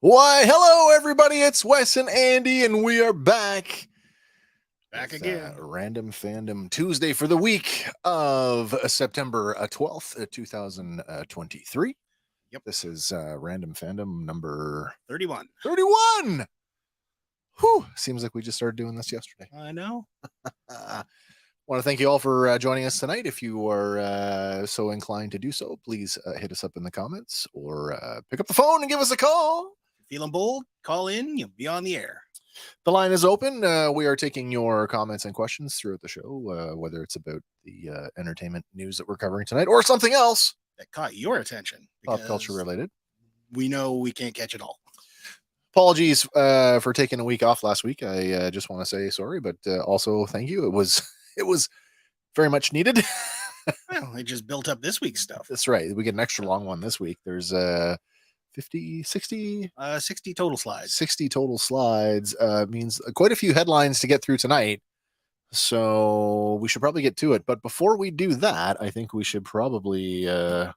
Why, hello everybody, it's Wes and Andy, and we are back with, Again. Random Fandom Tuesday for the week of September 12th, 2023. Yep. This is Random Fandom number 31. 31! Whew, seems like we just started doing this yesterday. I know. Want to thank you all for joining us tonight. If you are so inclined to do so, please hit us up in the comments or pick up the phone and give us a call. Feeling bold? Call in. You'll be on the air. The line is open. We are taking your comments and questions throughout the show, whether it's about the entertainment news that we're covering tonight or something else that caught your attention. pop culture related. We know we can't catch it all. Apologies for taking a week off last week. I just want to say sorry, but also thank you. It was very much needed. Well, it just built up this week's stuff. That's right. We get an extra long one this week. There's 60 total slides. 60 total slides means quite a few headlines to get through tonight. So we should probably get to it. But before we do that, I think we should probably, I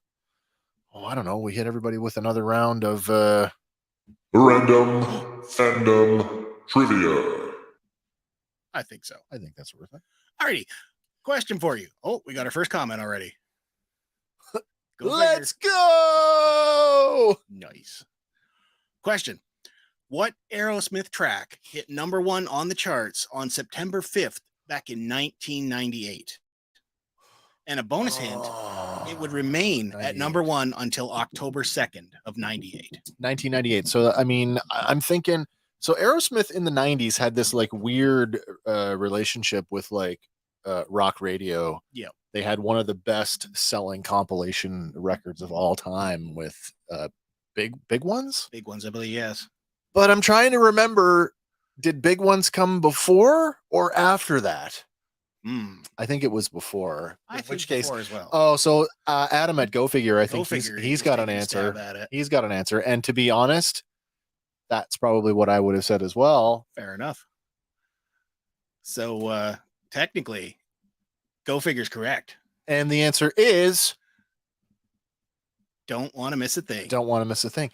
don't know, we hit everybody with another round of Random Fandom Trivia. I think so. I think that's worth it. Alrighty. Question for you. Oh, we got our first comment already. Let's go! Nice. Question. What Aerosmith track hit #1 on the charts on September 5th back in 1998? And a bonus hint, it would remain at #1 until October 2nd of 98. 1998. So, I mean, I'm thinking, so Aerosmith in the 90s had this like weird relationship with like rock radio. Yeah. They had one of the best selling compilation records of all time with big ones. Big ones, I believe, yes. But I'm trying to remember, did Big Ones come before or after that? I think it was before. In which case, as well. Oh, so Adam at Go Figure, I think he's got an answer. He's got an answer. And to be honest, that's probably what I would have said as well. Fair enough. So technically, Go Figure's correct. And the answer is don't want to miss a thing. Don't want to miss a thing.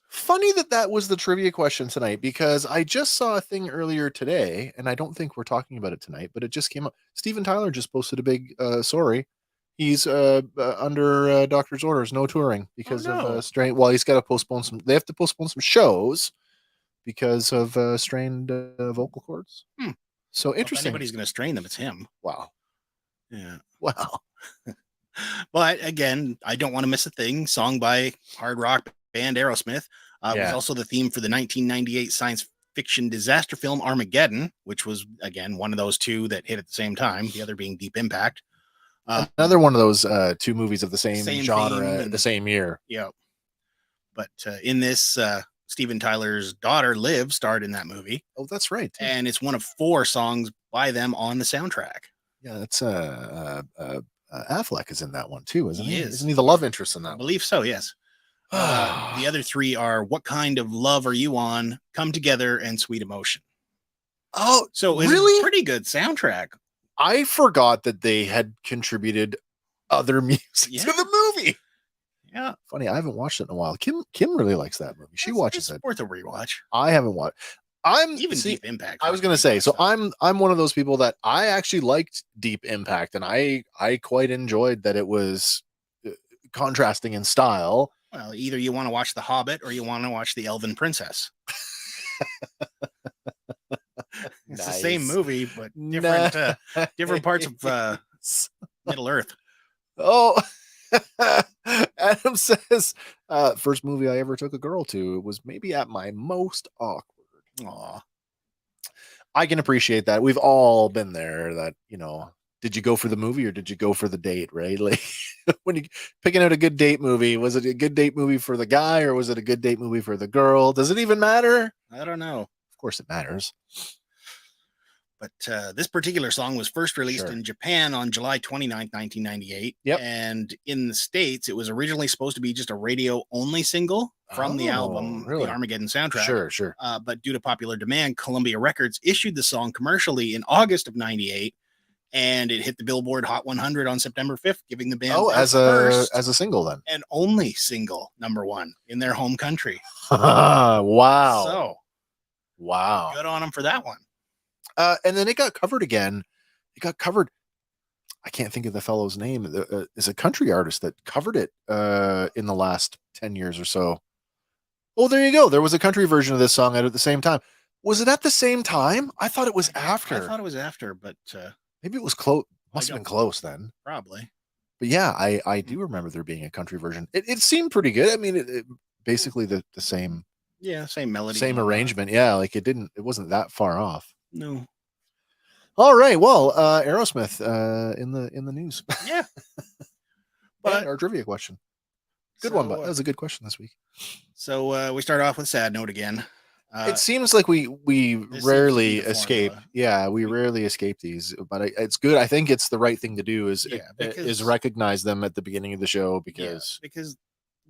Funny that was the trivia question tonight, because I just saw a thing earlier today, and I don't think we're talking about it tonight, but it just came up. Steven Tyler just posted a big sorry. He's under doctor's orders, no touring because of strain. Well, he's got to postpone some. They have to postpone some shows because of strained vocal cords. So interesting. If anybody's going to strain them, it's him. Wow. Yeah. Wow. But again, I don't want to miss a thing. Song by hard rock band Aerosmith. It was also the theme for the 1998 science fiction disaster film Armageddon, which was, again, one of those two that hit at the same time, the other being Deep Impact. Another one of those two movies of the same genre, theme, the same year. Yeah. But in this, Steven Tyler's daughter, Liv, starred in that movie. Oh, that's right. And it's one of 4 songs by them on the soundtrack. Yeah, that's Affleck is in that one too, isn't he? Is. Isn't he the love interest in that one? I believe so, yes. The other 3 are What Kind of Love Are You On, Come Together, and Sweet Emotion. Oh, so it's really? A pretty good soundtrack. I forgot that they had contributed other music to the movie. Yeah. Funny, I haven't watched it in a while. Kim really likes that movie. She watches it. Worth a rewatch. I haven't watched. Deep Impact. I was going to say, so I'm one of those people that I actually liked Deep Impact, and I quite enjoyed that it was contrasting in style. Well, either you want to watch The Hobbit or you want to watch The Elven Princess. It's the same movie, but different parts of Middle Earth. Oh, Adam says, first movie I ever took a girl to, it was maybe at my most awkward. Aw. I can appreciate that. We've all been there. That, did you go for the movie or did you go for the date, right? Like when you picking out a good date movie, was it a good date movie for the guy or was it a good date movie for the girl? Does it even matter? I don't know. Of course it matters. But this particular song was first released in Japan on July 29th, 1998. Yep. And in the States, it was originally supposed to be just a radio-only single from the album, the Armageddon soundtrack. Sure. But due to popular demand, Columbia Records issued the song commercially in August of 98. and it hit the Billboard Hot 100 on September 5th, giving the band their as first a single then. and only single #1 in their home country. Wow. So wow. good on them for that one. And then it got covered again. It got covered. I can't think of the fellow's name. Is a country artist that covered it in the last 10 years or so. Oh, there you go. There was a country version of this song out at the same time. Was it at the same time? I thought it was after. I thought it was after, but maybe it was close. Must have been close then. Probably. But yeah, I do remember there being a country version. It seemed pretty good. I mean, it basically the same. Yeah, same melody, same arrangement. Yeah, like it wasn't that far off. No. All right. Well, Aerosmith in the news. Yeah. But our trivia question. Good one, but that was a good question this week. So we start off with sad note again. It seems like we rarely escape. Yeah, we rarely escape these, but it's good. I think it's the right thing to do is recognize them at the beginning of the show because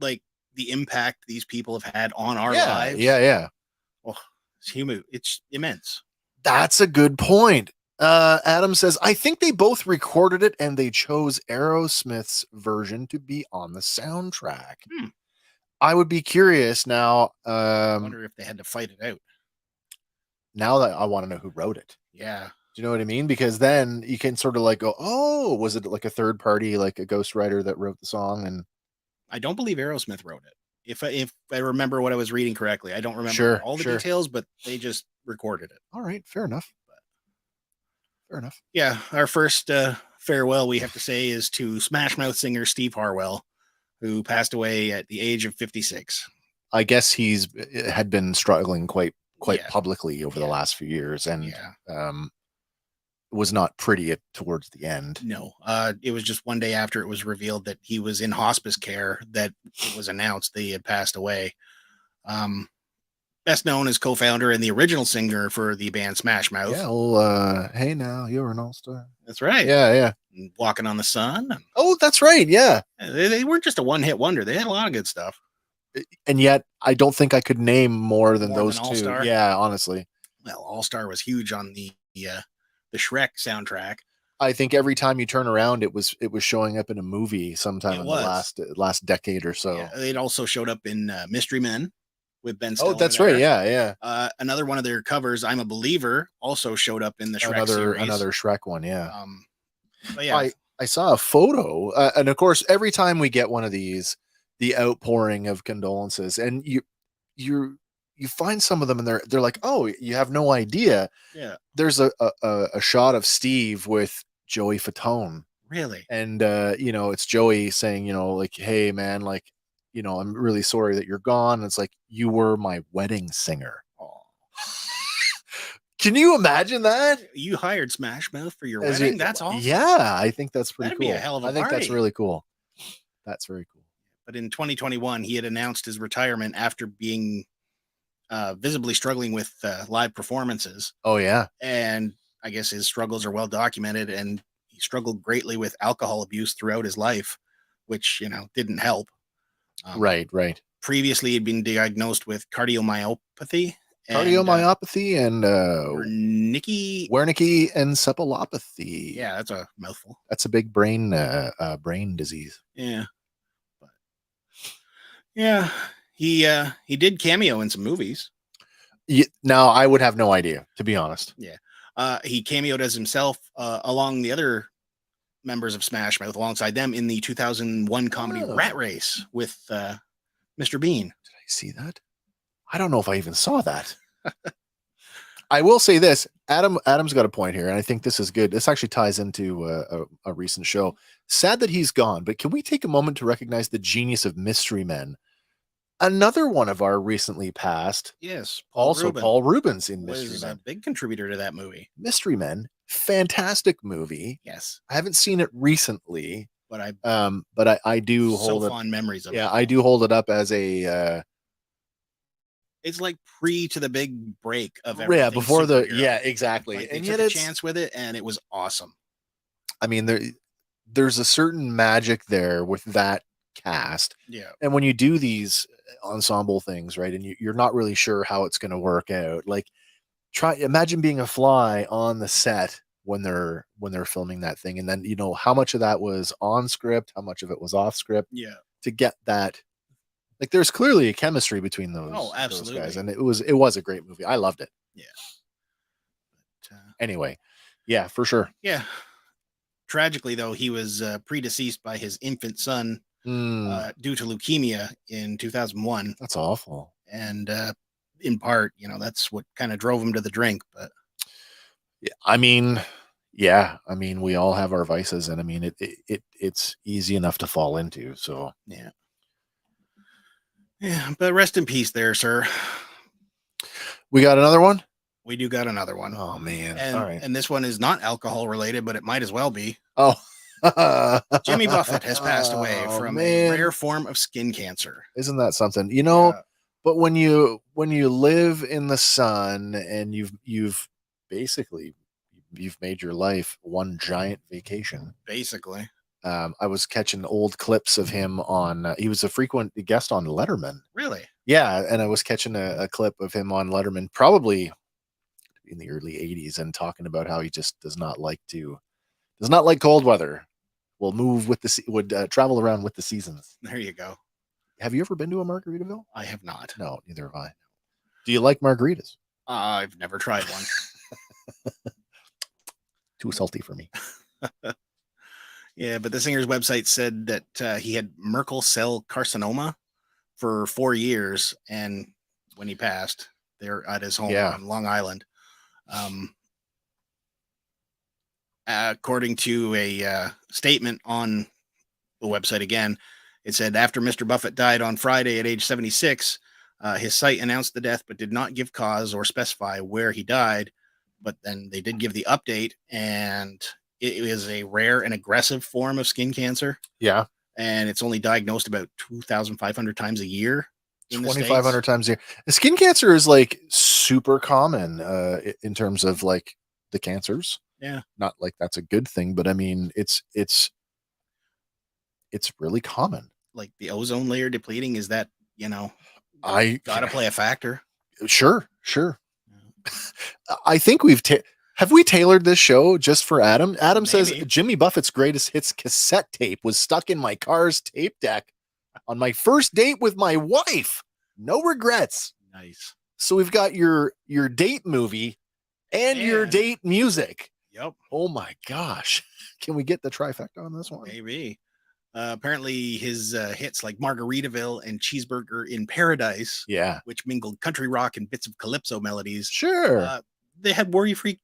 like the impact these people have had on our lives. Yeah. Oh, it's immense. That's a good point. Adam says, I think they both recorded it and they chose Aerosmith's version to be on the soundtrack. I would be curious now. I wonder if they had to fight it out. Now that I want to know who wrote it. Yeah. Do you know what I mean? Because then you can sort of like go, oh, was it like a third party, like a ghostwriter that wrote the song? And I don't believe Aerosmith wrote it. If I remember what I was reading correctly, I don't remember all the details, but they just recorded it. All right. Fair enough. Fair enough. Yeah. Our first farewell, we have to say, is to Smash Mouth singer Steve Harwell, who passed away at the age of 56. I guess had been struggling quite publicly over the last few years and was not pretty towards the end. No, it was just one day after it was revealed that he was in hospice care that it was announced that he had passed away. Best known as co-founder and the original singer for the band Smash Mouth. Yeah, well, hey now, you're an all-star. That's right. Yeah. Walking on the Sun. Oh, that's right. Yeah. They weren't just a one-hit wonder. They had a lot of good stuff. And yet, I don't think I could name more than those two. All-Star? Yeah, honestly. Well, All-Star was huge on the Shrek soundtrack. I think every time you turn around, it was showing up in a movie sometime in the last decade or so. Yeah, it also showed up in Mystery Men with Ben Stiller. Oh, that's right. Yeah. Another one of their covers, I'm a Believer, also showed up in the Shrek series. Another Shrek one, yeah. But yeah, I saw a photo, and of course, every time we get one of these, the outpouring of condolences, and you find some of them, and they're like, oh, you have no idea. Yeah. There's a shot of Steve with Joey Fatone. Really? And it's Joey saying, like, hey man, like, I'm really sorry that you're gone. It's like, you were my wedding singer. Oh. Can you imagine that? You hired Smash Mouth for your wedding? That's awesome. Yeah, I think that's pretty That'd cool. Be a hell of a I think party. that's really cool. That's very cool. But in 2021, he had announced his retirement after being visibly struggling with live performances. Oh, yeah. And I guess his struggles are well documented, and he struggled greatly with alcohol abuse throughout his life, which, didn't help. Right. Previously, he'd been diagnosed with cardiomyopathy. Cardiomyopathy and Wernicke encephalopathy. Yeah, that's a mouthful. That's a big brain disease. Yeah. But yeah, he did cameo in some movies. Now, I would have no idea, to be honest. Yeah. He cameoed as himself along the other members of Smash Mouth alongside them in the 2001 comedy Rat Race with Mr. Bean. Did I see that? I don't know if I even saw that. I will say this. Adam's got a point here, and I think this is good. This actually ties into a recent show. Sad that he's gone, but can we take a moment to recognize the genius of Mystery Men? Another one of our recently passed. Yes. Paul Rubens in Mystery Men. A big contributor to that movie. Mystery Men, fantastic movie. Yes. I haven't seen it recently, but I do hold it. Fond memories of it. Yeah, I do hold it up as a. It's like pre to the big break of everything. Yeah, before exactly. Like and they yet took a chance with it, and it was awesome. I mean, there's a certain magic there with that cast. Yeah. And when you do these ensemble things, right, and you're not really sure how it's going to work out, like imagine being a fly on the set when they're filming that thing, and then how much of that was on script, how much of it was off script Yeah. to get that. Like, there's clearly a chemistry between those, Oh, absolutely. those guys, and it was a great movie. I loved it. Yeah. But, Anyway, yeah, for sure. yeah. Tragically, though, he was predeceased by his infant son due to leukemia in 2001. That's awful. And in part, that's what kind of drove him to the drink. But yeah, I mean, we all have our vices, and I mean, it's easy enough to fall into. So yeah. But rest in peace, there, sir. We got another one. We do got another one. Oh man! And, all right. And this one is not alcohol related, but it might as well be. Oh. Jimmy Buffett has passed away from a rare form of skin cancer. Isn't that something? But when you live in the sun and you've basically made your life one giant vacation. Basically. I was catching old clips of him on he was a frequent guest on Letterman. Really? Yeah, and I was catching a clip of him on Letterman probably in the early 80s and talking about how he just does not like cold weather. Will move with travel around with the seasons. There you go. Have you ever been to a Margaritaville? I have not. No, neither have I. Do you like margaritas? I've never tried one. Too salty for me. Yeah, but the singer's website said that he had Merkel cell carcinoma for 4 years, and when he passed, there at his home on Long Island. According to a statement on the website again, it said after Mr. Buffett died on Friday at age 76, his site announced the death but did not give cause or specify where he died. But then they did give the update, and it is a rare and aggressive form of skin cancer. Yeah. And it's only diagnosed about 2,500 times a year. 2,500 times a year. And skin cancer is like super common in terms of like the cancers. Yeah. Not like that's a good thing, but I mean, it's really common. Like the ozone layer depleting, is that, I got to play a factor. Sure. I think have we tailored this show just for Adam? Adam says Jimmy Buffett's greatest hits cassette tape was stuck in my car's tape deck on my first date with my wife. No regrets. Nice. So we've got your date movie and your date music. Yep. Oh my gosh. Can we get the trifecta on this one? Maybe. Apparently his hits like Margaritaville and Cheeseburger in Paradise, which mingled country rock and bits of calypso melodies. Sure. They had worry-free,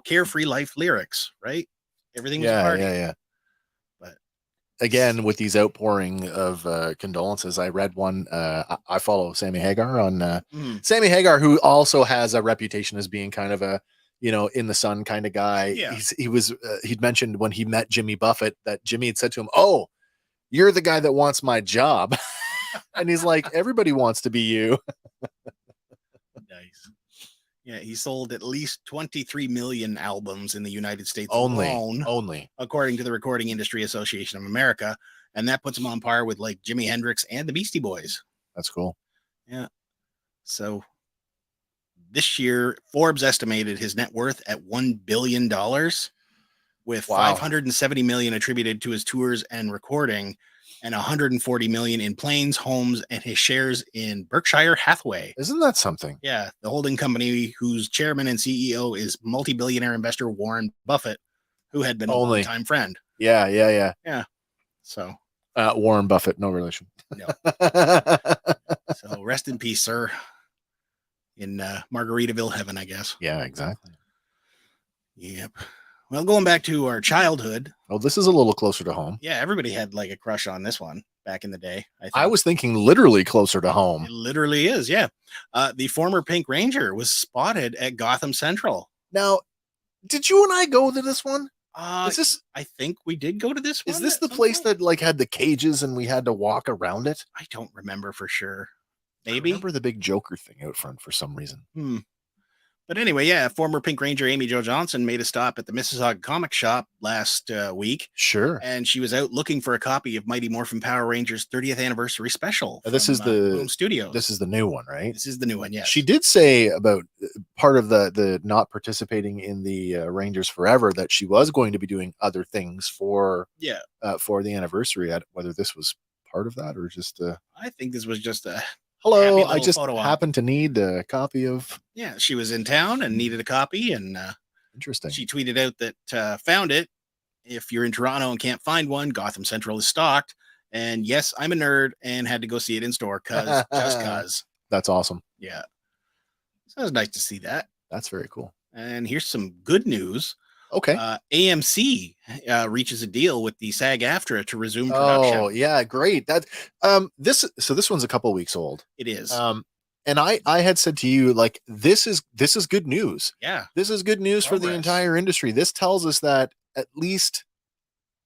carefree life lyrics, right? Everything was party. Yeah. But again, with these outpouring of condolences, I read one. I follow Sammy Hagar on Sammy Hagar, who also has a reputation as being kind of a in the sun kind of guy. Yeah. He'd mentioned when he met Jimmy Buffett that Jimmy had said to him, "Oh, you're the guy that wants my job." And he's like, everybody wants to be you. Nice. Yeah, he sold at least 23 million albums in the United States only, according to the Recording Industry Association of America, and that puts him on par with like Jimi Hendrix and the Beastie Boys. That's cool. Yeah. So this year, Forbes estimated his net worth at $1 billion, with 570 million attributed to his tours and recording, and 140 million in planes, homes, and his shares in Berkshire Hathaway. Isn't that something? Yeah, the holding company whose chairman and CEO is multi-billionaire investor Warren Buffett, who had been a longtime friend. Yeah. So Warren Buffett, no relation. No. So rest in peace, sir. In Margaritaville heaven, I guess. Yeah, exactly. Yep. Well, going back to our childhood. Oh, this is a little closer to home. Yeah, everybody had like a crush on this one back in the day. I was thinking literally closer to home. It literally is, yeah. The former Pink Ranger was spotted at Gotham Central. Now, did you and I go to this one? I think we did go to this one. Is this the place that like had the cages and we had to walk around it? I don't remember for sure. Maybe. I remember the big Joker thing out front for some reason. But anyway, yeah, former Pink Ranger Amy Jo Johnson made a stop at the Mississauga Comic Shop last week, Sure. and she was out looking for a copy of Mighty Morphin Power Rangers 30th anniversary special. This is Boom Studios. This is the new one, right? This is the new one. Yes. She did say about part of the not participating in the Rangers Forever that she was going to be doing other things for the anniversary. Whether this was part of that or just I think this was just a hello. happy I just photo op. happened to need a copy of. Yeah, she was in town and needed a copy, and interesting. she tweeted out that found it. If you're in Toronto and can't find one, Gotham Central is stocked. And yes, I'm a nerd and had to go see it in store just cause. That's awesome. Yeah. So it was nice to see that. That's very cool. And here's some good news. Okay. AMC reaches a deal with the SAG-AFTRA to resume production. Oh, yeah, great. That this one's a couple weeks old. It is. And I had said to you, like, this is good news. Yeah. This is good news for the entire industry. This tells us that at least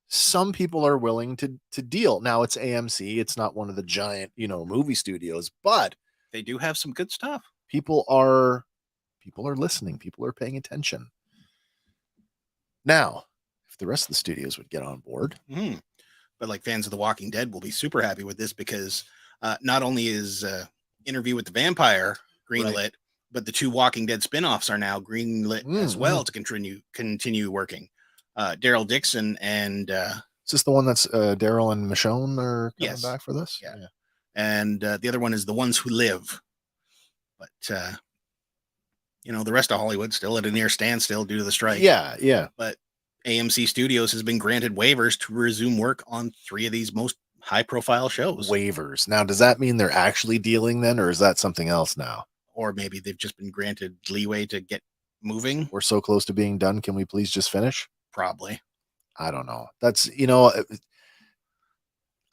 some people are willing to deal. Now it's AMC. It's not one of the giant, movie studios, but they do have some good stuff. People are listening. People are paying attention. Now, if the rest of the studios would get on board. But like fans of The Walking Dead will be super happy with this because not only is Interview with the Vampire greenlit, right, but the 2 Walking Dead spinoffs are now greenlit as well to continue working. Daryl Dixon and is this the one that's Daryl and Michonne are coming back for this? Yeah. And the other one is The Ones Who Live. But the rest of Hollywood still at a near standstill due to the strike. Yeah. But AMC Studios has been granted waivers to resume work on 3 of these most high-profile shows. Waivers. Now, does that mean they're actually dealing then, or is that something else now? Or maybe they've just been granted leeway to get moving. We're so close to being done. Can we please just finish? Probably. I don't know. That's, I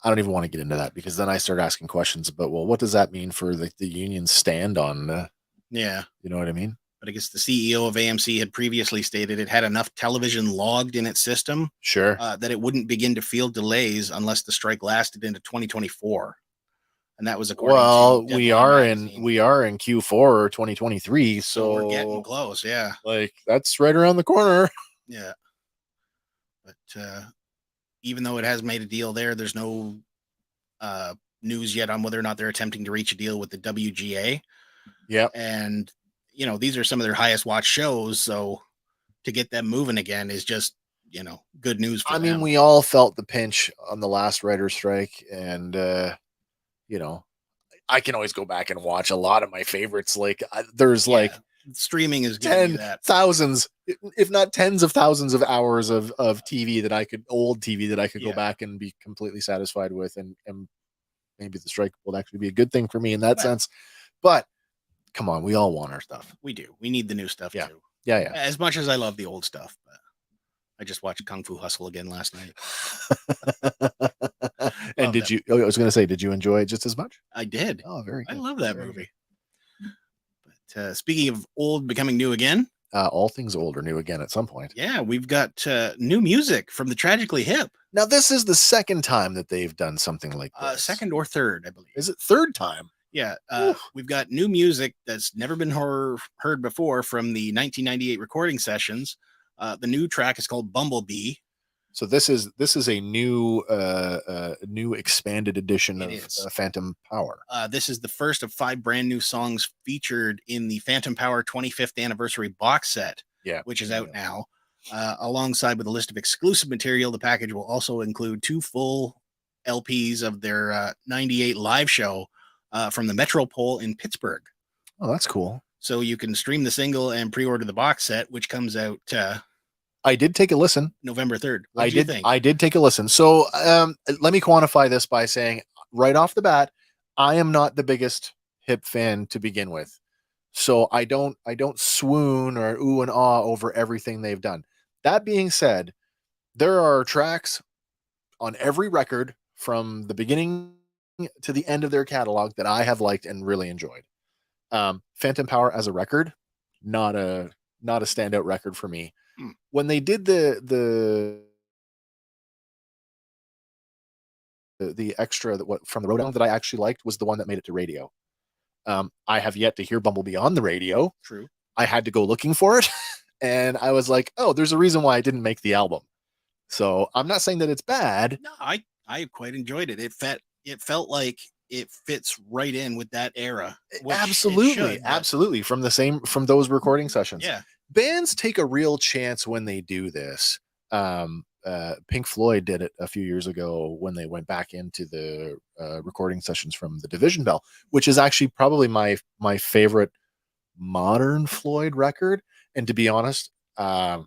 don't even want to get into that because then I start asking questions about, well, what does that mean for the union's stand on? Yeah. You know what I mean? But I guess the CEO of AMC had previously stated it had enough television logged in its system, sure, that it wouldn't begin to feel delays unless the strike lasted into 2024. And that was according to we are in Q4 2023, so we're getting close. Yeah, like that's right around the corner. Yeah, but even though it has made a deal there's no news yet on whether or not they're attempting to reach a deal with the WGA. Yeah, and these are some of their highest watched shows, so to get them moving again is just good news for them. I mean, we all felt the pinch on the last writer's strike, and I can always go back and watch a lot of my favorites. Like there's like streaming is 10,000s, if not tens of thousands of hours of TV that I could go back and be completely satisfied with, and maybe the strike will actually be a good thing for me in that sense. But come on, we all want our stuff. We do. We need the new stuff too. Yeah. As much as I love the old stuff, but I just watched Kung Fu Hustle again last night. And did you? I was going to say, did you enjoy it just as much? I did. Oh, very good. I love that movie. But speaking of old becoming new again, all things old are new again at some point. Yeah, we've got new music from the Tragically Hip. Now, this is the second time that they've done something like this. Second or third, I believe. Is it third time? Yeah, we've got new music that's never been heard before from the 1998 recording sessions. The new track is called Bumblebee. So this is a new expanded edition of Phantom Power. This is the first of 5 brand new songs featured in the Phantom Power 25th anniversary box set, which is out now. Alongside with a list of exclusive material, the package will also include 2 full LPs of their 98 live show from the Metropole in Pittsburgh. Oh, that's cool. So you can stream the single and pre-order the box set, which comes out I did take a listen. November 3rd. I did take a listen. So let me quantify this by saying right off the bat, I am not the biggest Hip fan to begin with. So I don't swoon or ooh and ah over everything they've done. That being said, there are tracks on every record from the beginning to the end of their catalog that I have liked and really enjoyed. Phantom Power as a record, not a standout record for me. When they did the extra from the Roadhound that I actually liked was the one that made it to radio. I have yet to hear Bumblebee on the radio. True. I had to go looking for it. And I was like, oh, there's a reason why I didn't make the album. So I'm not saying that it's bad. No, I quite enjoyed it. It felt like it fits right in with that era. which it Absolutely. should, but Absolutely. From those recording sessions. yeah, Bands take a real chance when they do this. Pink Floyd did it a few years ago when they went back into the recording sessions from the Division Bell, which is actually probably my favorite modern Floyd record. And to be honest, I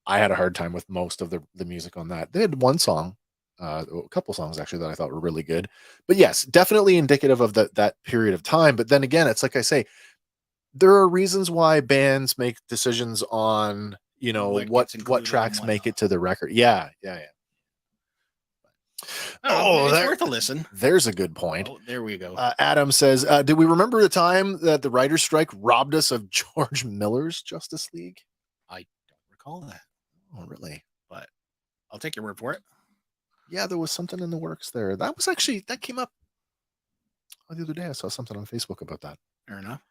had a hard time with most of the music on that. They had one song, a couple songs actually that I thought were really good. But yes, definitely indicative of that period of time. But then again, it's like I say, there are reasons why bands make decisions on What gets included what and tracks what make not. it to the record. Yeah. I don't know, it's there- worth a listen. There's a good point. Oh, there we go. Adam says, did we remember the time that the writer's strike robbed us of George Miller's Justice League? I don't recall that, Oh, really? but I'll take your word for it. Yeah, there was something in the works there. That came up the other day. I saw something on Facebook about that Fair enough.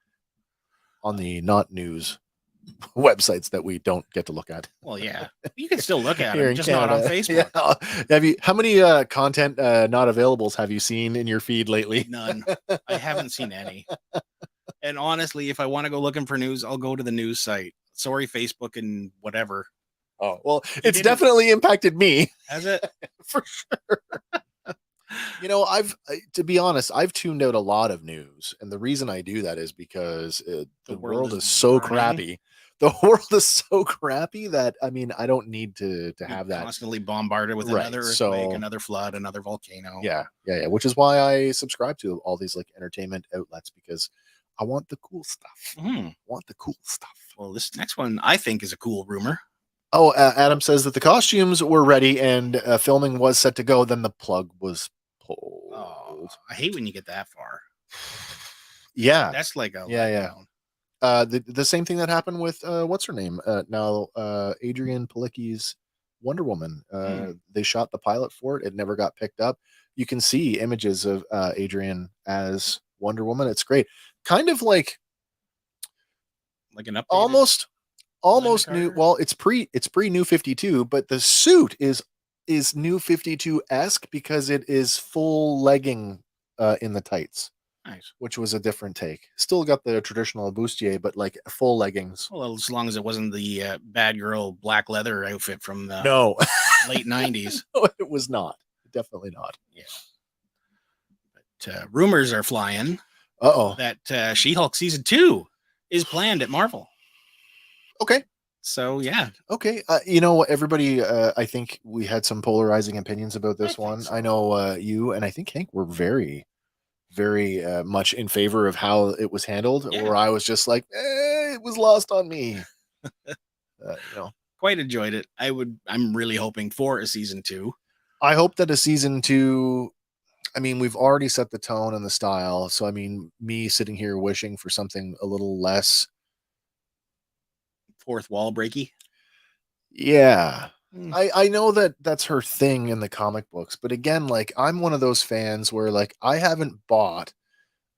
on the not news websites that we don't get to look at. Well, yeah, you can still look at Here it, in just not on Canada. Facebook. Yeah. How many content not availables have you seen in your feed lately? None. I haven't seen any. And honestly, if I want to go looking for news, I'll go to the news site. Sorry, Facebook and whatever. Oh, well, it's didn't- definitely impacted me. Has it? For sure. To be honest, I've tuned out a lot of news. And the reason I do that is because the world is so burning. crappy. The world is so crappy that, I mean, I don't need to have that. Constantly bombarded with Right, another earthquake, so- another flood, another volcano. Yeah. Which is why I subscribe to all these like entertainment outlets, because I want the cool stuff. Mhm. Want the cool stuff. Well, this next one I think is a cool rumor. Oh, Adam says that the costumes were ready and filming was set to go. Then the plug was pulled. Oh, I hate when you get that far. Yeah. That's like a Yeah. letdown. The same thing that happened with what's her name? Now Adrian Palicki's Wonder Woman. They shot the pilot for it. It never got picked up. You can see images of Adrian as Wonder Woman. It's great. Kind of like Like an updated. almost Linda new. Carter? Well, it's pre New 52, but the suit is New 52-esque because it is full legging in the tights, Nice. which was a different take. Still got the traditional bustier, but like full leggings. Well, as long as it wasn't the bad girl black leather outfit from the No, late 90s. no, it was not. Definitely not. But rumors are flying Uh-oh. that She-Hulk season 2 is planned at Marvel. Okay. So yeah, Okay. Everybody, I think we had some polarizing opinions about this I think one. so. I know you and I think Hank were very, very much in favor of how it was handled, Yeah. or I was just like, it was lost on me. quite enjoyed it. I'm really hoping for a season 2. I hope that a season 2, I mean, we've already set the tone and the style. So, I mean, me sitting here wishing for something a little less. Fourth wall breaky. Yeah. Mm. I know that that's her thing in the comic books, but again, like I'm one of those fans where like I haven't bought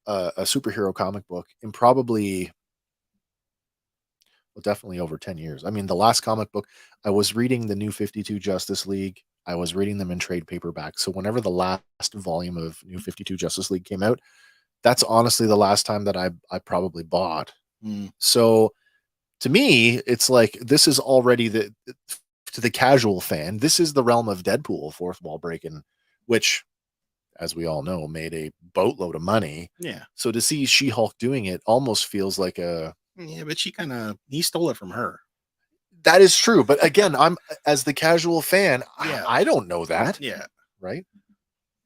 a superhero comic book in probably, well, definitely over 10 years. I mean, the last comic book, I was reading the New 52 Justice League. I was reading them in trade paperback. So whenever the last volume of New 52 Justice League came out, that's honestly the last time that I probably bought. Mm. So to me, it's like this is already to the casual fan, this is the realm of Deadpool, fourth wall breaking, which, as we all know, made a boatload of money. Yeah. So to see She-Hulk doing it almost feels like Yeah, but he stole it from her. that is true. But again, I'm as the casual fan, Yeah. I don't know that. Yeah. Right.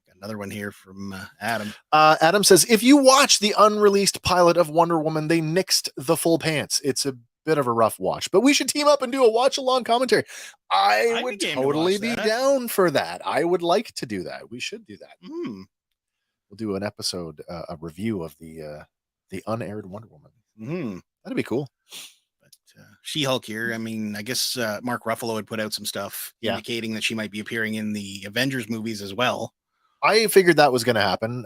Got another one here from Adam. Adam says, if you watch the unreleased pilot of Wonder Woman, they nixed the full pants. It's a bit of a rough watch, but we should team up and do a watch along commentary. I I'd would be game to totally watch be that. down for that. I would like to do that. We should do that. Mm. We'll do an episode, a review of the unaired Wonder Woman. Mm. That'd be cool. But She-Hulk here. I mean, I guess Mark Ruffalo had put out some stuff indicating that she might be appearing in the Avengers movies as well. I figured that was going to happen.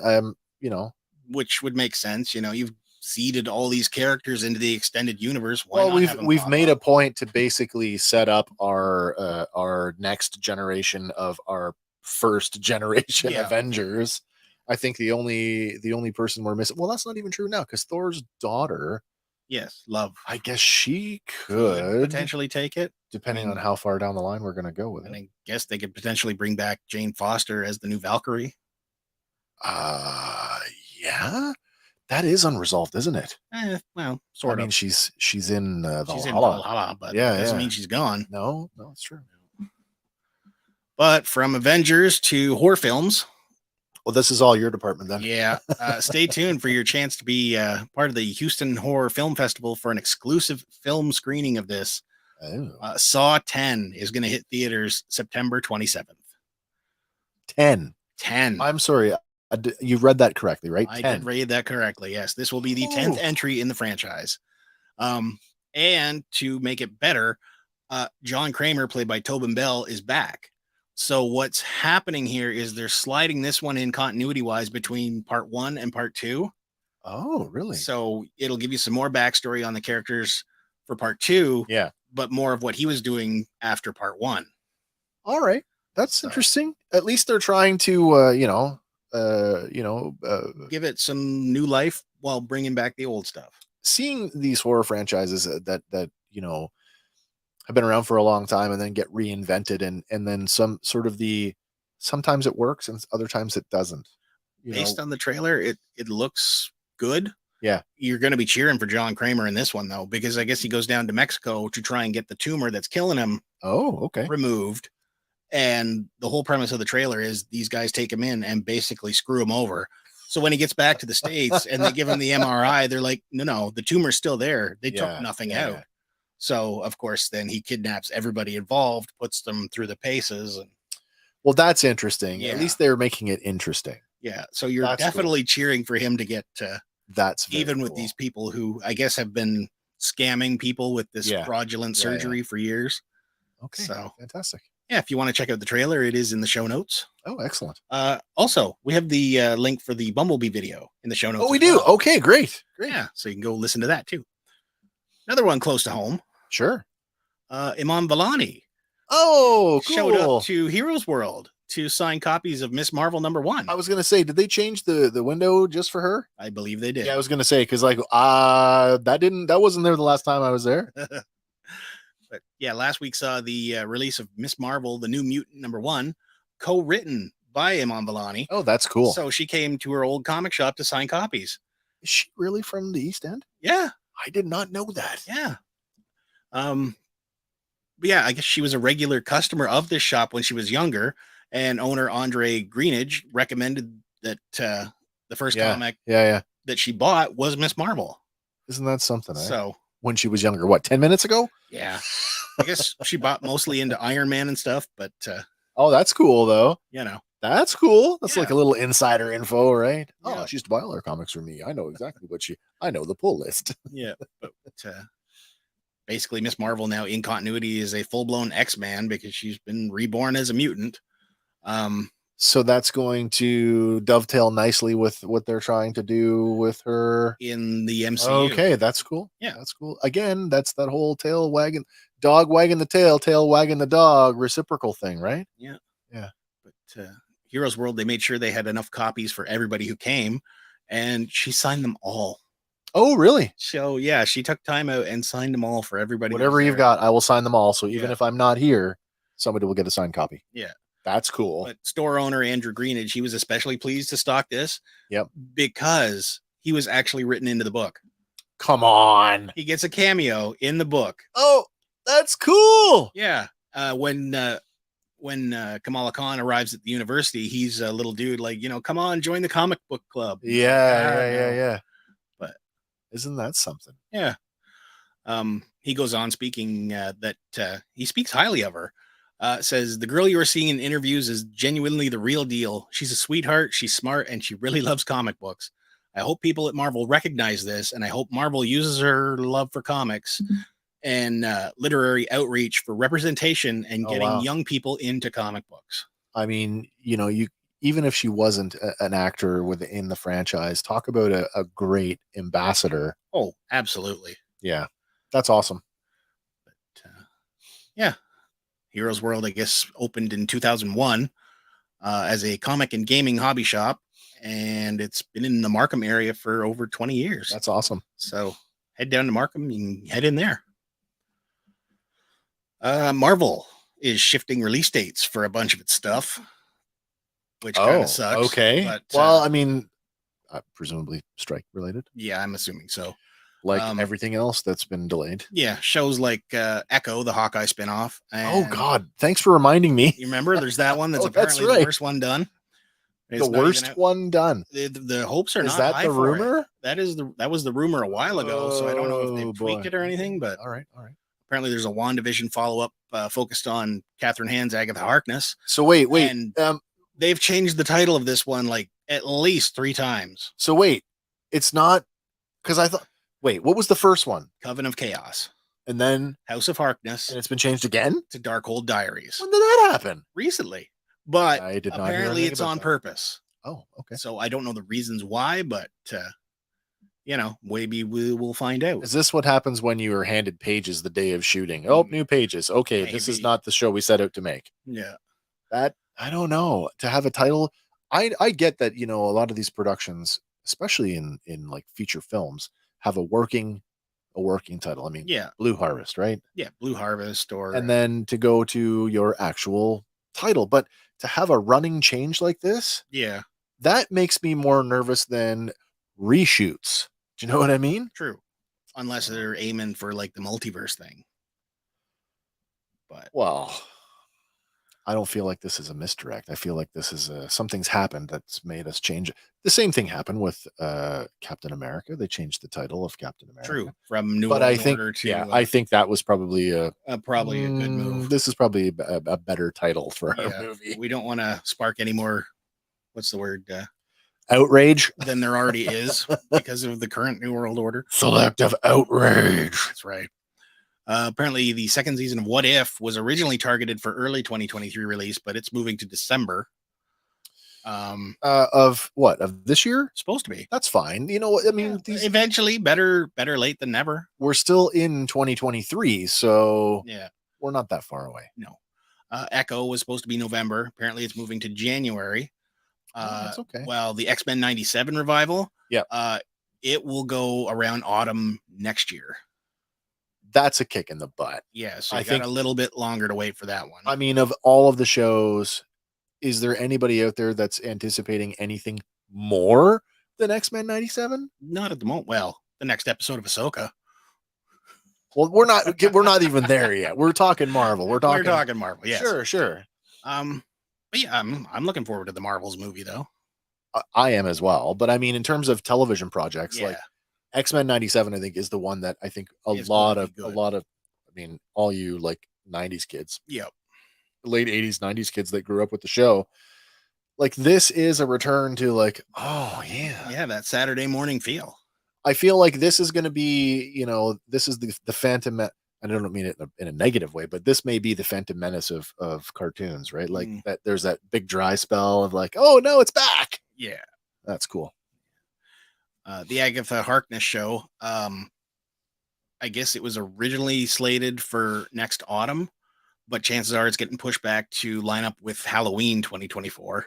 Which would make sense. You've seeded all these characters into the extended universe. Why Well, not have them we've pop made up? a point to basically set up our next generation of our first generation Yeah. Avengers. I think the only person we're missing. Well, that's not even true now because Thor's daughter, Yes, Love I guess she could could, potentially take it. depending I mean, on how far down the line we're going to go with And it. I guess they could potentially bring back Jane Foster as the new Valkyrie. Uh, yeah, that is unresolved, isn't it? Well, I sort mean, of. she's in She's in Valhalla. Valhalla, but Yeah, that doesn't yeah. mean she's gone. No, it's true. But from Avengers to horror films, Well, this is all your department then. yeah, stay tuned for your chance to be part of the Houston Horror Film Festival for an exclusive film screening of this. Oh. Saw 10 is going to hit theaters September 27th. 10. 10. I'm sorry. You read that correctly, right? I 10. did read that correctly. Yes, this will be the 10th entry in the franchise. And to make it better, John Kramer, played by Tobin Bell, is back. So what's happening here is they're sliding this one in continuity-wise between part 1 and part 2. Oh, really? So it'll give you some more backstory on the characters for part 2. Yeah. But more of what he was doing after part 1. All right. That's So- interesting. At least they're trying to, Give it some new life while bringing back the old stuff. seeing these horror franchises that have been around for a long time and then get reinvented and then some sort of sometimes it works and other times it doesn't. Based on the trailer, it looks good. Yeah. You're going to be cheering for John Kramer in this one, though, because I guess he goes down to Mexico to try and get the tumor that's killing him okay. removed. And the whole premise of the trailer is these guys take him in and basically screw him over. So when he gets back to the States and they give him the MRI, they're like, no, the tumor's still there. They took nothing out. Yeah. So, of course, then he kidnaps everybody involved, puts them through the paces. And Well, that's interesting. Yeah. At least they're making it interesting. yeah, so you're That's definitely cheering for him to get That's very even with cool. these people who I guess have been scamming people with this Yeah. fraudulent Yeah, surgery for years. Okay. So Fantastic. yeah, if you want to check out the trailer, it is in the show notes. Oh, excellent. Also, we have the link for the Bumblebee video in the show notes. Oh, we as do. well. Okay, great. Yeah, so you can go listen to that too. Another one close to home. Sure. Iman Vellani Oh, cool. showed up to Heroes World to sign copies of Miss Marvel #1. I was gonna say, did they change the window just for her? I believe they did. Yeah, I was gonna say because that wasn't there the last time I was there. But yeah, last week saw the release of Miss Marvel, the New Mutant #1, co-written by Iman Vellani. Oh, that's cool. So she came to her old comic shop to sign copies. Is she really from the East End? Yeah, I did not know that. yeah. But yeah, I guess she was a regular customer of this shop when she was younger, and owner Andre Greenidge recommended that the first comic Yeah. that she bought was Miss Marvel. Isn't that something? So When she was younger, what, 10 minutes ago? yeah, I guess she bought mostly into Iron Man and stuff, but Oh, that's cool though. you know, That's cool. That's like Yeah. a little insider info, right? Yeah. Oh, she used to buy all her comics from me. I know exactly I know the pull list. yeah. But basically, Miss Marvel now in continuity is a full-blown X-Man because she's been reborn as a mutant. So that's going to dovetail nicely with what they're trying to do with her. In the MCU. Okay, that's cool. Yeah. That's cool. Again, that's that whole dog wagging the tail wagging the dog reciprocal thing, right? But Heroes World, they made sure they had enough copies for everybody who came, and she signed them all. Oh, really? So yeah, she took time out and signed them all for everybody. who Whatever was you've there. got, I will sign them all. So even Yeah. if I'm not here, somebody will get a signed copy. Yeah. That's cool. But store owner Andrew Greenidge, he was especially pleased to stock this. Yep. Because he was actually written into the book. Come on. He gets a cameo in the book. Oh, that's cool. Yeah. When Kamala Khan arrives at the university, he's a little dude like, come on, join the comic book club. Yeah. But isn't that something? yeah. He goes on speaking that he speaks highly of her. Says the girl you are seeing in interviews is genuinely the real deal. She's a sweetheart. She's smart and she really loves comic books. I hope people at Marvel recognize this, and I hope Marvel uses her love for comics and literary outreach for representation and getting wow. young people into comic books. I mean, you even if she wasn't an actor within the franchise, talk about a great ambassador. Oh, absolutely. Yeah, that's awesome. But, yeah, Heroes World, I guess, opened in 2001 as a comic and gaming hobby shop, and it's been in the Markham area for over 20 years. That's awesome. So head down to Markham, you can head in there. Marvel is shifting release dates for a bunch of its stuff, which kind of sucks. Okay. But, well, I mean, presumably strike related. Yeah, I'm assuming so. Like everything else that's been delayed. Yeah, shows like Echo, the Hawkeye spinoff. Oh God! Thanks for reminding me. You remember? There's that one that's that's apparently the worst one done. The worst one done. The hopes are Is not that high the for rumor? it. That was the rumor a while ago. So I don't know if they've tweaked it or anything. But all right. Apparently, there's a WandaVision follow up focused on Catherine Hahn's Agatha Harkness. So wait. And they've changed the title of this one like at least 3 times. So wait, it's not because I thought. Wait, what was the first one? Coven of Chaos. And then House of Harkness. And it's been changed again to Darkhold Diaries. When did that happen? Recently, but I did not apparently it's on purpose. Oh, okay. So I don't know the reasons why, but maybe we will find out. Is this what happens when you are handed pages the day of shooting? Oh, new pages. Okay, maybe. This is not the show we set out to make. Yeah. That I don't know. To have a title, I get that, a lot of these productions, especially in like feature films, have a working title. I mean, yeah, Blue Harvest, right? Yeah, Blue Harvest, and then to go to your actual title, but to have a running change like this, yeah, that makes me more nervous than reshoots. Do you know what I mean? True, unless they're aiming for like the multiverse thing. But well, I don't feel like this is a misdirect. I feel like this is something's happened that's made us change it. The same thing happened with Captain America. They changed the title of Captain America. True, from New World Order to I think that was probably a good move. This is probably a better title for our movie. We don't want to spark any more. What's the word? Outrage than there already is because of the current New World Order. Selective outrage. That's right. Apparently, the second season of What If was originally targeted for early 2023 release, but it's moving to December. Of what? Of this year? Supposed to be. That's fine. You know what? I mean, eventually, better late than never. We're still in 2023, so yeah, we're not that far away. No. Echo was supposed to be November. Apparently, it's moving to January. That's okay. Well, the X-Men 97 revival. Yeah. It will go around autumn next year. That's a kick in the butt. Yeah, so I think a little bit longer to wait for that one. I mean, of all of the shows, is there anybody out there that's anticipating anything more than X-Men 97? Not at the moment. Well, the next episode of Ahsoka. Well, we're not even there yet. We're talking Marvel. We're talking Marvel. Yes. Sure. But yeah, I'm looking forward to the Marvels movie though. I am as well. But I mean, in terms of television projects, like X-Men 97, I think is the one that I think a lot of, I mean, all you like 90s kids, late 80s, 90s kids that grew up with the show, like this is a return to like, oh yeah, that Saturday morning feel. I feel like this is going to be, this is the Phantom. I don't mean it in a negative way, but this may be the Phantom Menace of cartoons, right? Like that there's that big dry spell of like, oh no, it's back. Yeah. That's cool. The Agatha Harkness show, I guess it was originally slated for next autumn, but chances are it's getting pushed back to line up with Halloween 2024.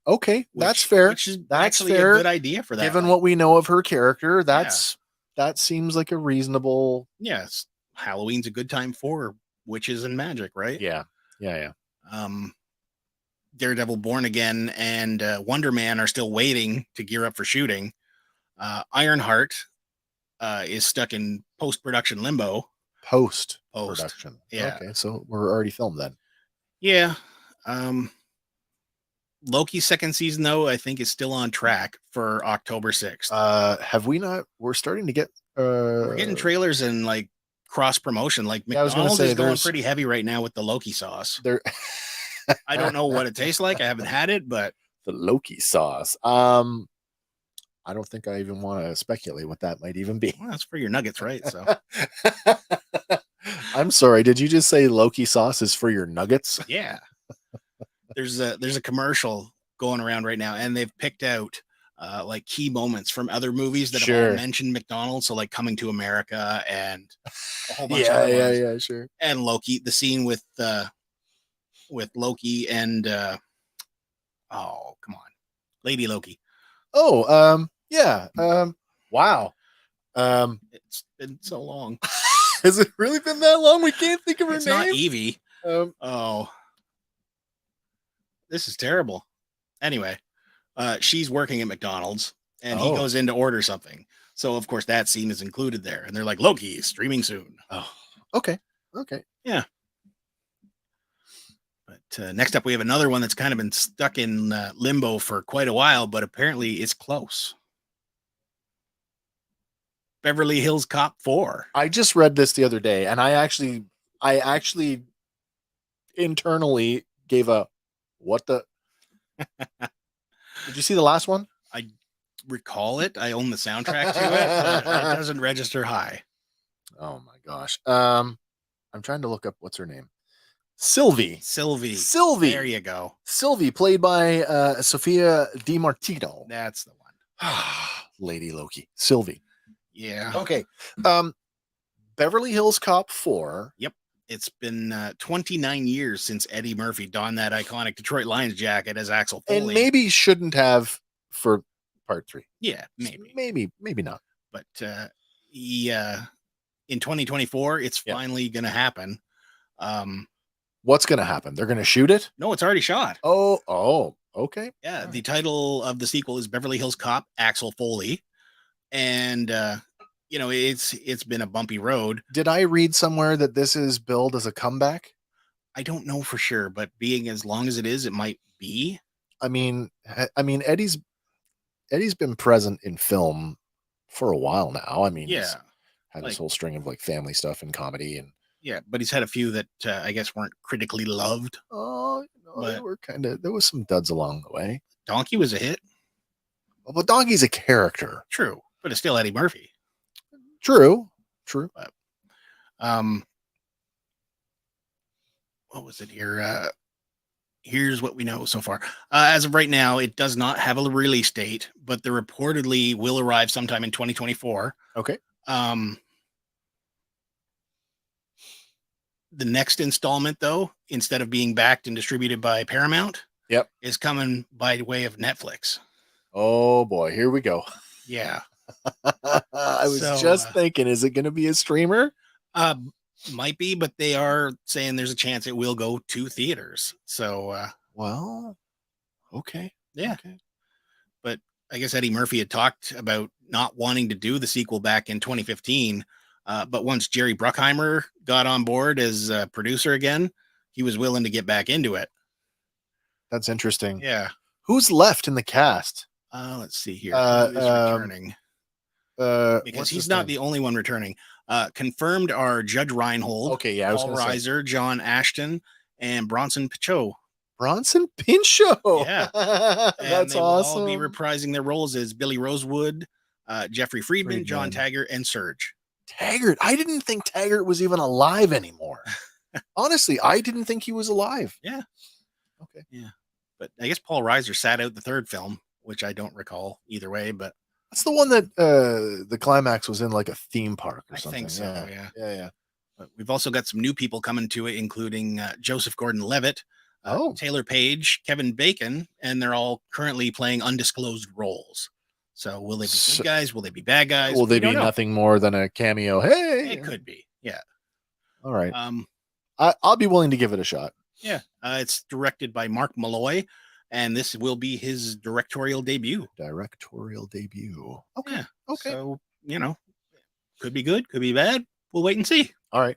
Okay, that's fair. Which is that's actually fair. A good idea for that. Given what we know of her character, that seems like a reasonable. Yes, Halloween's a good time for witches and magic, right? Yeah. Daredevil Born Again and Wonder Man are still waiting to gear up for shooting. Ironheart is stuck in post-production limbo. Post-production. Yeah. Okay, so we're already filmed then. Yeah. Loki's second season, though, I think is still on track for October 6th. Have we not? We're starting to get... we're getting trailers and like cross promotion. Like McDonald's is going pretty heavy right now with the Loki sauce. I don't know what it tastes like. I haven't had it, but the Loki sauce. I don't think I even want to speculate what that might even be. Well, that's for your nuggets, right? So I'm sorry. Did you just say Loki sauce is for your nuggets? Yeah. There's a commercial going around right now, and they've picked out like key moments from other movies that have Sure. all mentioned McDonald's. So like Coming to America and a whole bunch of Yeah, other yeah, ones. yeah, sure. And Loki, the scene with Loki and oh, come on, Lady Loki. Oh, yeah. Wow. It's been so long. Has it really been that long? We can't think of her It's name. not Evie. Um, This is terrible. Anyway, she's working at McDonald's, and he Oh. goes in to order something. So of course that scene is included there, and they're like, Loki streaming soon. oh, okay. Yeah. But next up, we have another one that's kind of been stuck in limbo for quite a while, but apparently it's close. Beverly Hills Cop 4. I just read this the other day, and I actually internally gave a what the. Did you see the last one? I recall it. I own the soundtrack to it, but it doesn't register high. Oh my gosh. I'm trying to look up what's her name. Sylvie. Sylvie. There you go. Sylvie, played by Sophia DiMartino. That's the one. Lady Loki. Sylvie. Yeah. Okay. Beverly Hills Cop 4. Yep. It's been 29 years since Eddie Murphy donned that iconic Detroit Lions jacket as Axel Foley. And maybe shouldn't have for part 3. Yeah, maybe. Maybe not. But he in 2024, it's finally going to happen. What's going to happen? They're going to shoot it? No, it's already shot. Oh, okay. Yeah, the title of the sequel is Beverly Hills Cop Axel Foley. And it's been a bumpy road. Did I read somewhere that this is billed as a comeback? I don't know for sure, but being as long as it is, it might be. I mean Eddie's been present in film for a while now. I mean, he's had this whole string of like family stuff and comedy, and but he's had a few that I guess weren't critically loved. They were there was some duds along the way. Donkey was a hit. Well, but Donkey's a character. True, but it's still Eddie Murphy. True. But, what was it here? Here's what we know so far. As of right now, it does not have a release date, but they reportedly will arrive sometime in 2024. Okay. The next installment, though, instead of being backed and distributed by Paramount, is coming by way of Netflix. Oh boy, here we go. Yeah. I was just thinking, is it going to be a streamer? Might be, but they are saying there's a chance it will go to theaters. So, well, okay. Yeah. Okay. But I guess Eddie Murphy had talked about not wanting to do the sequel back in 2015. But once Jerry Bruckheimer got on board as a producer again, he was willing to get back into it. That's interesting. Yeah. Who's left in the cast? Let's see here. Who is returning? Because he's not the only one returning. Confirmed are Judge Reinhold, okay, yeah, Paul Reiser, John Ashton, and Bronson Pinchot. Bronson Pinchot. Yeah. That's they awesome. will all be reprising their roles as Billy Rosewood, Jeffrey Friedman, John Taggart, and Surge. Taggart. I didn't think Taggart was even alive anymore. Honestly, I didn't think he was alive. Yeah. Okay. Yeah. But I guess Paul Reiser sat out the third film, which I don't recall either way, but that's the one that the climax was in like a theme park or something. I think so. Yeah. But we've also got some new people coming to it, including Joseph Gordon-Levitt, Taylor Page, Kevin Bacon, and they're all currently playing undisclosed roles. So will they be good guys? Will they be bad guys? Will they be nothing more than a cameo? Hey, it could be. Yeah. All right. I'll be willing to give it a shot. Yeah. It's directed by Mark Malloy, and this will be his directorial debut. Okay. Yeah. Okay. So, could be good, could be bad. We'll wait and see. All right.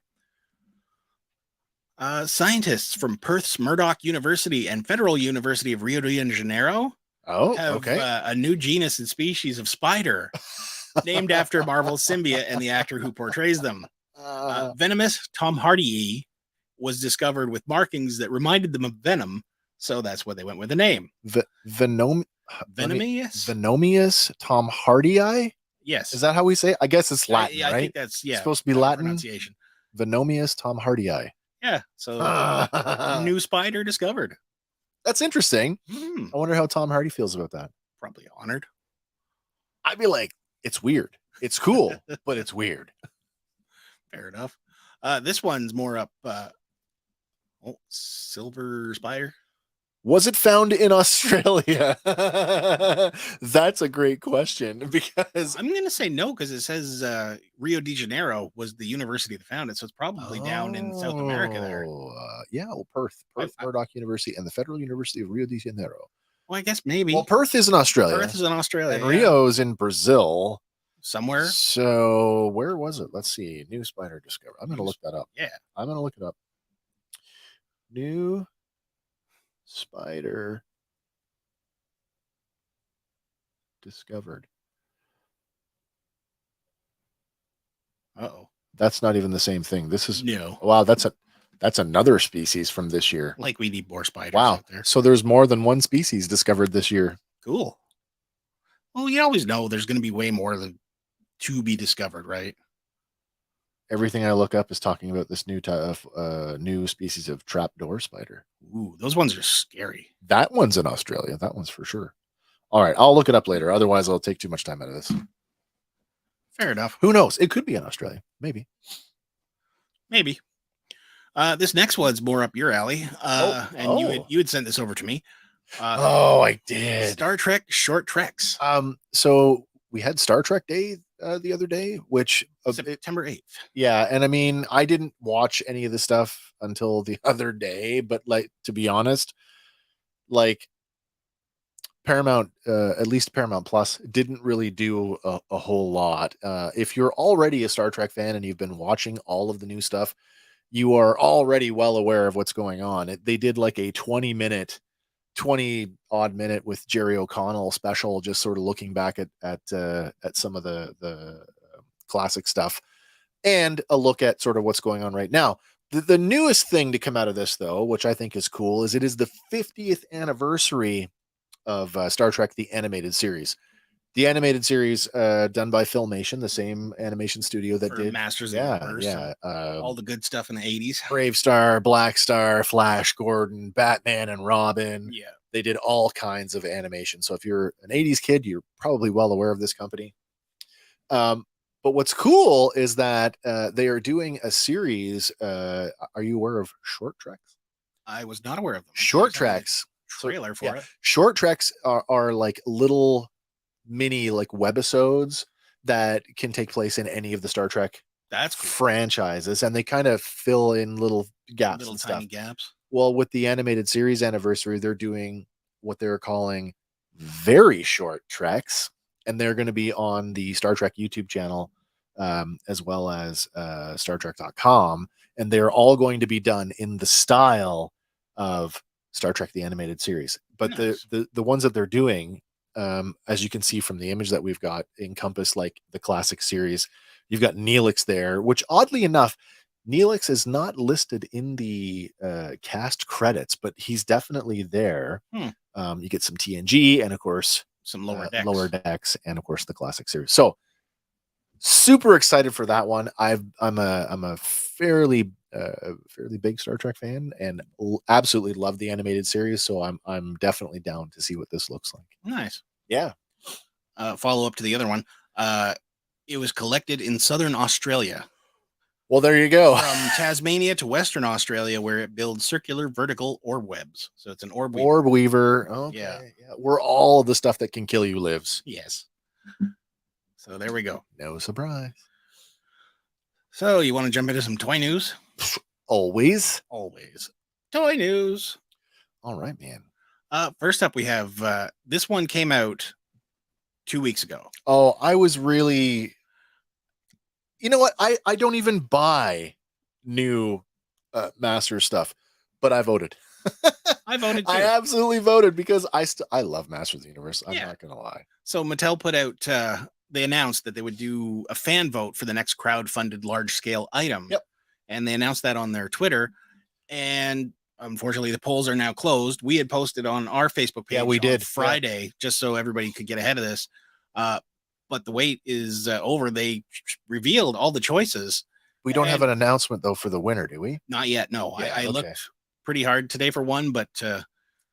Scientists from Perth's Murdoch University and Federal University of Rio de Janeiro have a new genus and species of spider named after Marvel's symbiote and the actor who portrays them. Venomous Tom Hardy was discovered with markings that reminded them of venom, so that's why they went with the name. Venomius Tom Hardy. Yes. Is that how we say it? I guess it's Latin, right? I think that's it's supposed to be Latin pronunciation. Venomius Tom Hardy. Yeah. So new spider discovered. That's interesting. Hmm, I wonder how Tom Hardy feels about that. probably honored. I'd be like, it's weird. It's cool, but it's weird. Fair enough. This one's more up. Silver Spire. Was it found in Australia? That's a great question because I'm going to say no because it says Rio de Janeiro was the university that found it, so it's probably down in South America there. Yeah, well, Perth, I- Murdoch University, and the Federal University of Rio de Janeiro. Well, I guess maybe. Well, Perth is in Australia. Perth is in Australia. And yeah. Rio is in Brazil. Somewhere. So where was it? Let's see. New spider discovered. I'm going to look that up. Yeah. I'm going to look it up. New spider discovered. Uh-oh. That's not even the same thing. This is No. wow. That's another species from this year. Like we need more spiders Wow. out there. So there's more than one species discovered this year. Cool. Well, you always know there's going to be way more than to be discovered, right? Everything I look up is talking about this new type of new species of trapdoor spider. Ooh, those ones are scary. That one's in Australia. That one's for sure. All right, I'll look it up later. Otherwise, I'll take too much time out of this. Fair enough. Who knows? It could be in Australia. Maybe. Maybe. This next one's more up your alley. You had sent this over to me. I did. Star Trek short treks. So we had Star Trek Day the other day, which September 8th. Yeah, and I mean, I didn't watch any of the stuff until the other day, but like to be honest, like Paramount, at least Paramount Plus, didn't really do a whole lot. If you're already a Star Trek fan and you've been watching all of the new stuff, you are already well aware of what's going on. They did like a 20 odd minute with Jerry O'Connell special, just sort of looking back at some of the classic stuff and a look at sort of what's going on right now. The newest thing to come out of this, though, which I think is cool, is it is the 50th anniversary of Star Trek, the animated series. The animated series done by Filmation, the same animation studio that did Masters of the Universe. Yeah. All the good stuff in the 80s. Brave Star, Black Star, Flash Gordon, Batman and Robin. Yeah. They did all kinds of animation. So if you're an 80s kid, you're probably well aware of this company. But what's cool is that they are doing a series. Are you aware of short treks? I was not aware of them. Short treks. Trailer for it. Short treks are like little mini like webisodes that can take place in any of the Star Trek franchises, and they kind of fill in little gaps, little and tiny stuff. gaps. Well, with the animated series anniversary, they're doing what they're calling very short treks, and they're going to be on the Star Trek YouTube channel, as well as StarTrek.com, and they're all going to be done in the style of Star Trek the animated series. But Nice. the ones that they're doing, as you can see from the image that we've got, encompass like the classic series. You've got Neelix there, which oddly enough, Neelix is not listed in the cast credits, but he's definitely there. You get some TNG and of course some lower decks, and of course the classic series. So super excited for that one. I'm a fairly big Star Trek fan and absolutely love the animated series. So I'm definitely down to see what this looks like. Nice. Yeah. Follow up to the other one. It was collected in southern Australia. Well, there you go. From Tasmania to Western Australia, where it builds circular vertical orb webs. So it's an orb weaver. Orb weaver. Okay. Yeah. Where all the stuff that can kill you lives. Yes. So there we go. No surprise. So you want to jump into some toy news? Always. Toy news. All right, man. First up, we have this one came out 2 weeks ago. Oh, I was really... You know what? I don't even buy new Master stuff, but I voted. I voted too. I absolutely voted because I love Masters of the Universe. I'm not going to lie. So Mattel put out, they announced that they would do a fan vote for the next crowd-funded large-scale item. Yep. And they announced that on their Twitter. And unfortunately, the polls are now closed. We had posted on our Facebook page we did. on Friday, just so everybody could get ahead of this. But the wait is over. They revealed all the choices. We don't have an announcement, though, for the winner, do we? Not yet, no. Yeah, I looked pretty hard today for one, but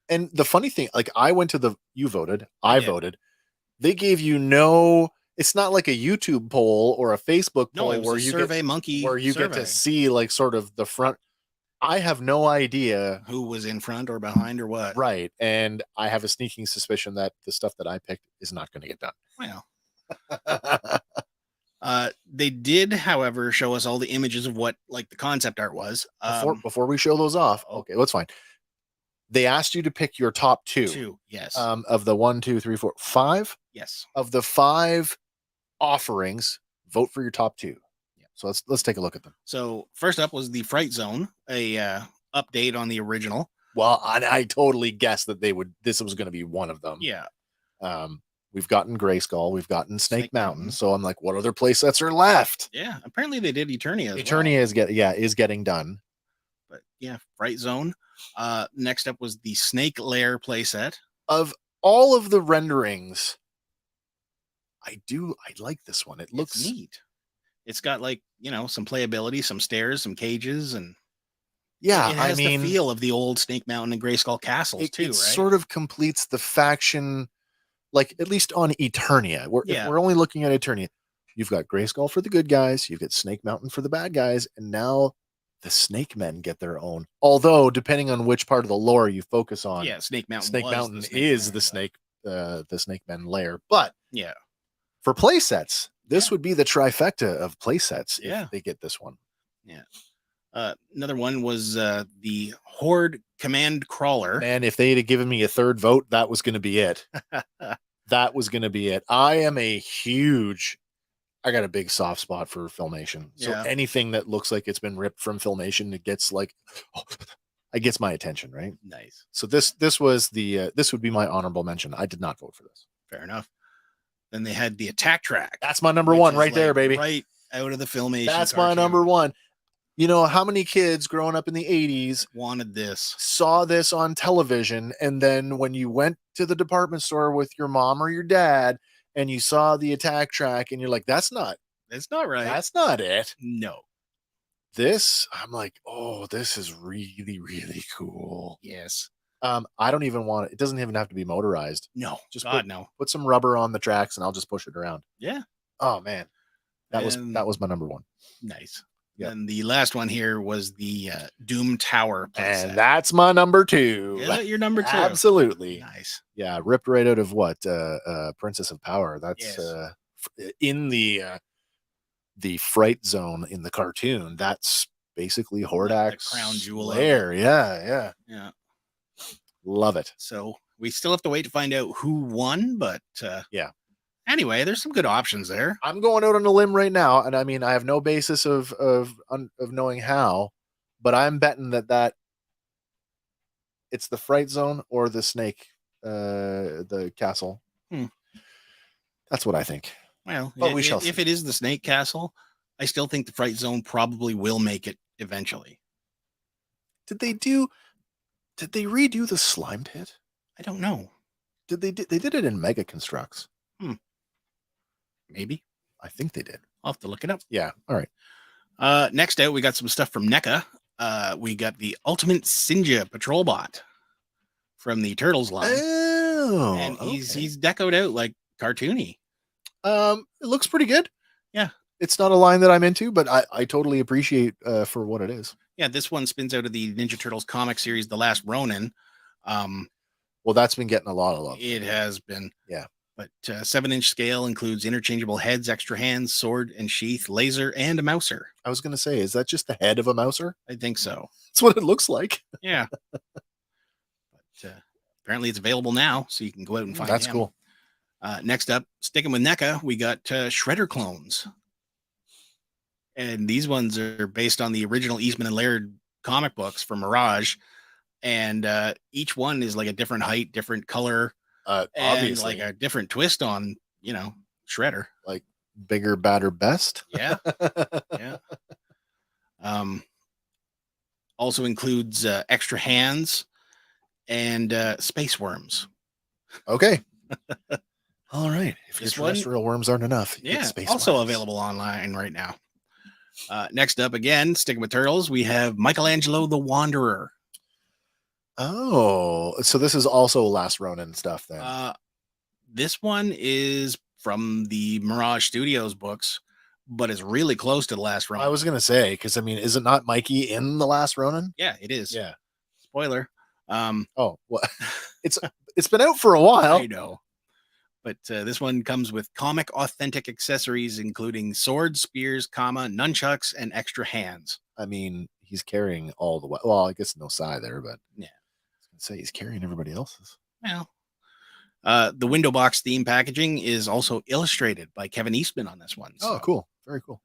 And the funny thing, like I went to you voted, I I did. voted. They gave you no. It's not like a YouTube poll or a Facebook No, poll it was where a you Survey Monkey get to survey. see like sort of the front. I have no idea Who was in front or behind or what? right, and I have a sneaking suspicion that the stuff that I picked is not going to get done. Well, they did, however, show us all the images of what like the concept art was. Before we show those off, okay, that's fine. They asked you to pick your top two. Yes. Of the 1, 2, 3, 4, 5. Yes. Of the 5 offerings, vote for your top 2. Yeah. So let's take a look at them. So first up was the Fright Zone, a update on the original. Well, I totally guessed that this was going to be one of them. Yeah. We've gotten Grayskull, we've gotten Snake Mountain. So I'm like, what other play sets are left? Yeah. Apparently they did Eternia. Eternia is getting done. But yeah, Fright Zone. Next up was the Snake Lair playset. Of all of the renderings, I like this one. It looks neat. It's got like, some playability, some stairs, some cages, and yeah, it has the feel of the old Snake Mountain and Grayskull castles too, it right? Sort of completes the faction, like at least on Eternia. If we're only looking at Eternia, you've got Grayskull for the good guys, you've got Snake Mountain for the bad guys, and now the Snake Men get their own. Although, depending on which part of the lore you focus on, Snake Mountain. Snake Mountain is the Snake Men lair. But yeah, for play sets, this would be the trifecta of play sets if they get this one. Yeah. Another one was the Horde Command Crawler. Man, if they had given me a third vote, that was going to be it. That was going to be it. I got a big soft spot for Filmation. So anything that looks like it's been ripped from Filmation, it gets like, it gets my attention, right? Nice. So this was this would be my honorable mention. I did not vote for this. Fair enough. Then they had the Attack Track. That's my number one right there, baby. Right out of the Filmation. That's my number one. You know, how many kids growing up in the 80s wanted this, saw this on television, and then when you went to the department store with your mom or your dad and you saw the Attack Track and you're like, that's not right. That's not it. No. This, I'm like, oh, this is really, really cool. Yes. I don't even want it. It doesn't even have to be motorized. No. Just no. Put some rubber on the tracks and I'll just push it around. Yeah. Oh man. That was my number one. Nice. Yep. And the last one here was the Doom Tower playset. And that's my number 2. Is that your number 2? Absolutely. Nice. Yeah, ripped right out of what? Princess of Power. That's in the Fright Zone in the cartoon. That's basically Hordak's crown jewel lair. Yeah. Love it. So we still have to wait to find out who won, but yeah. Anyway, there's some good options there. I'm going out on a limb right now, and I mean, I have no basis of knowing how, but I'm betting that it's the Fright Zone or the Snake, the castle. That's what I think. Well, but we shall see. If it is the Snake Castle, I still think the Fright Zone probably will make it eventually. Did they redo the slime pit? I don't know. They did it in Mega Constructs. Maybe. I think they did. I'll have to look it up. Yeah. All right. Next out, we got some stuff from NECA. We got the Ultimate Sinja Patrol Bot from the Turtles line. Oh. And he's decoed out like cartoony. It looks pretty good. Yeah. It's not a line that I'm into, but I totally appreciate for what it is. Yeah, this one spins out of the Ninja Turtles comic series, The Last Ronin. Well, that's been getting a lot of love. It has been. Yeah. But 7-inch scale includes interchangeable heads, extra hands, sword and sheath, laser, and a mouser. I was going to say, is that just the head of a mouser? I think so. That's what it looks like. Yeah. But apparently it's available now, so you can go out and find That's him. cool. Next up, sticking with NECA, we got Shredder clones. And these ones are based on the original Eastman and Laird comic books from Mirage. And each one is like a different height, different color. And Obviously, like a different twist on, Shredder. Like bigger, badder, best. Yeah. Yeah. Also includes extra hands and space worms. Okay. All right. If This your terrestrial worms aren't enough, yeah, space also worms. available online right now. Next up, again, sticking with Turtles, we have Michelangelo the Wanderer. Oh, so this is also Last Ronin stuff then. This one is from the Mirage Studios books, but it's really close to the Last Ronin. I was gonna say, because I mean, is it not Mikey in the Last Ronin? Yeah, it is. Yeah. Spoiler. Oh, what? It's been out for a while. I know. But this one comes with comic authentic accessories, including swords, spears, nunchucks, and extra hands. I mean, he's carrying all the way. Well, I guess no Sai there, but yeah, I was gonna say he's carrying everybody else's. Well, the window box theme packaging is also illustrated by Kevin Eastman on this one. So. Oh, cool. Very cool.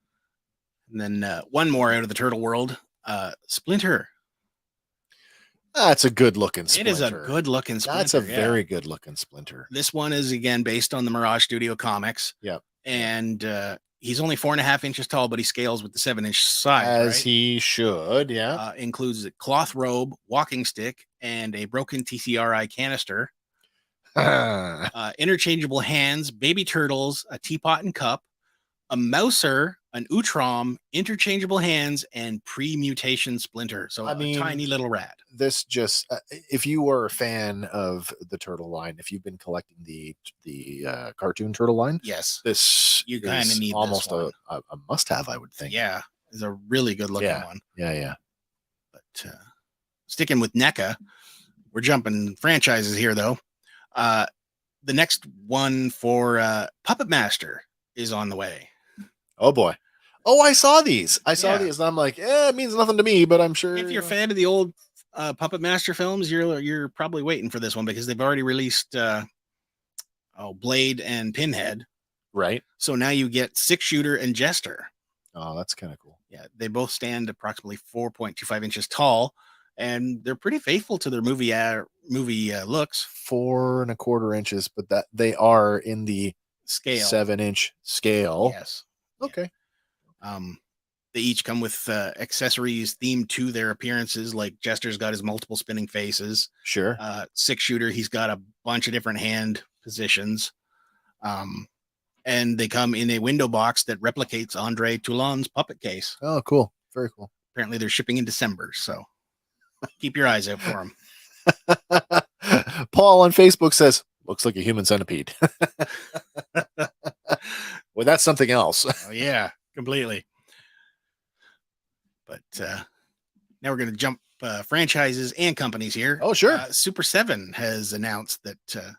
And then one more out of the turtle world, Splinter. That's a good looking Splinter. It is a good looking Splinter. That's a very good looking Splinter. This one is again based on the Mirage Studio comics. Yep. And he's only 4.5 inches tall, but he scales with the 7-inch size. As he should, yeah. Includes a cloth robe, walking stick, and a broken TCRI canister. Interchangeable hands, baby turtles, a teapot and cup, a mouser, an Utrom, interchangeable hands, and pre-mutation Splinter. So I mean, tiny little rat. This just, if you are a fan of the turtle line, if you've been collecting the cartoon turtle line, yes, this you kind of need almost a must-have, I would think. Yeah, it's a really good looking one. Yeah. But sticking with NECA, we're jumping franchises here though. The next one for Puppet Master is on the way. Oh boy. Oh, I saw these. These, and I'm like, it means nothing to me, but I'm sure if you're a fan of the old Puppet Master films, you're probably waiting for this one because they've already released Blade and Pinhead. Right. So now you get 6-shooter and Jester. Oh, that's kind of cool. Yeah, they both stand approximately 4.25 inches tall, and they're pretty faithful to their movie looks. 4 1/4 inches, but that they are in the scale 7-inch scale. Yes. Okay. They each come with accessories themed to their appearances. Like Jester's got his multiple spinning faces. Sure. 6-shooter, he's got a bunch of different hand positions. And they come in a window box that replicates Andre Toulon's puppet case. Oh, cool. Very cool. Apparently they're shipping in December, so keep your eyes out for them. Paul on Facebook says, looks like a human centipede. Well, that's something else. Oh, yeah, completely. But now we're going to jump franchises and companies here. Oh, sure. Super 7 has announced that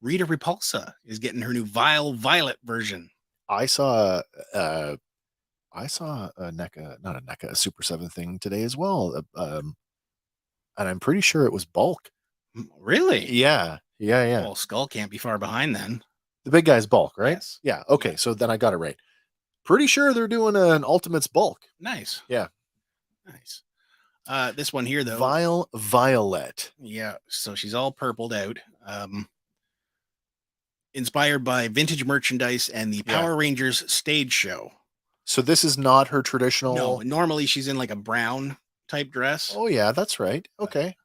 Rita Repulsa is getting her new Vile Violet version. I saw a NECA, not a NECA, a Super 7 thing today as well. And I'm pretty sure it was Bulk. Really? Yeah. Well, Skull can't be far behind then. The big guy's Bulk, right? Yes. Yeah. Okay. Yeah. So then I got it right. Pretty sure they're doing an Ultimates Bulk. Nice. Yeah. Nice. This one here though. Vile Violet. Yeah. So she's all purpled out. Inspired by vintage merchandise and the Power Rangers stage show. So this is not her traditional. No, normally she's in like a brown type dress. Oh yeah, that's right. Okay.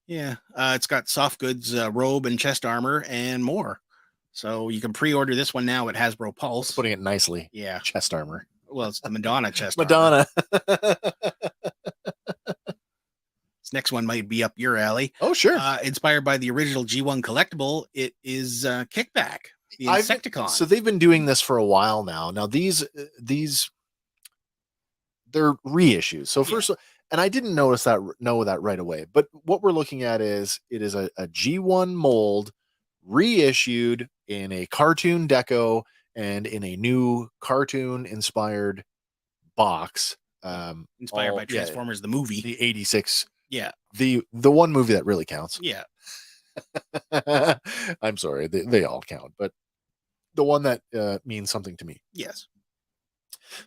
Yeah, it's got soft goods, robe and chest armor and more. So you can pre-order this one now at Hasbro Pulse. That's putting it nicely. Yeah, chest armor. Well, it's the Madonna chest. Madonna. This next one might be up your alley. Oh sure. Inspired by the original G1 collectible, it is Kickback. The Insecticon. So they've been doing this for a while now. Now these they're reissues. So first, and I didn't know that right away. But what we're looking at is it is a G1 mold reissued in a cartoon deco and in a new cartoon inspired box. Inspired by Transformers the movie, the 86. Yeah, the one movie that really counts. Yeah. I'm sorry, they all count, but the one that means something to me. Yes.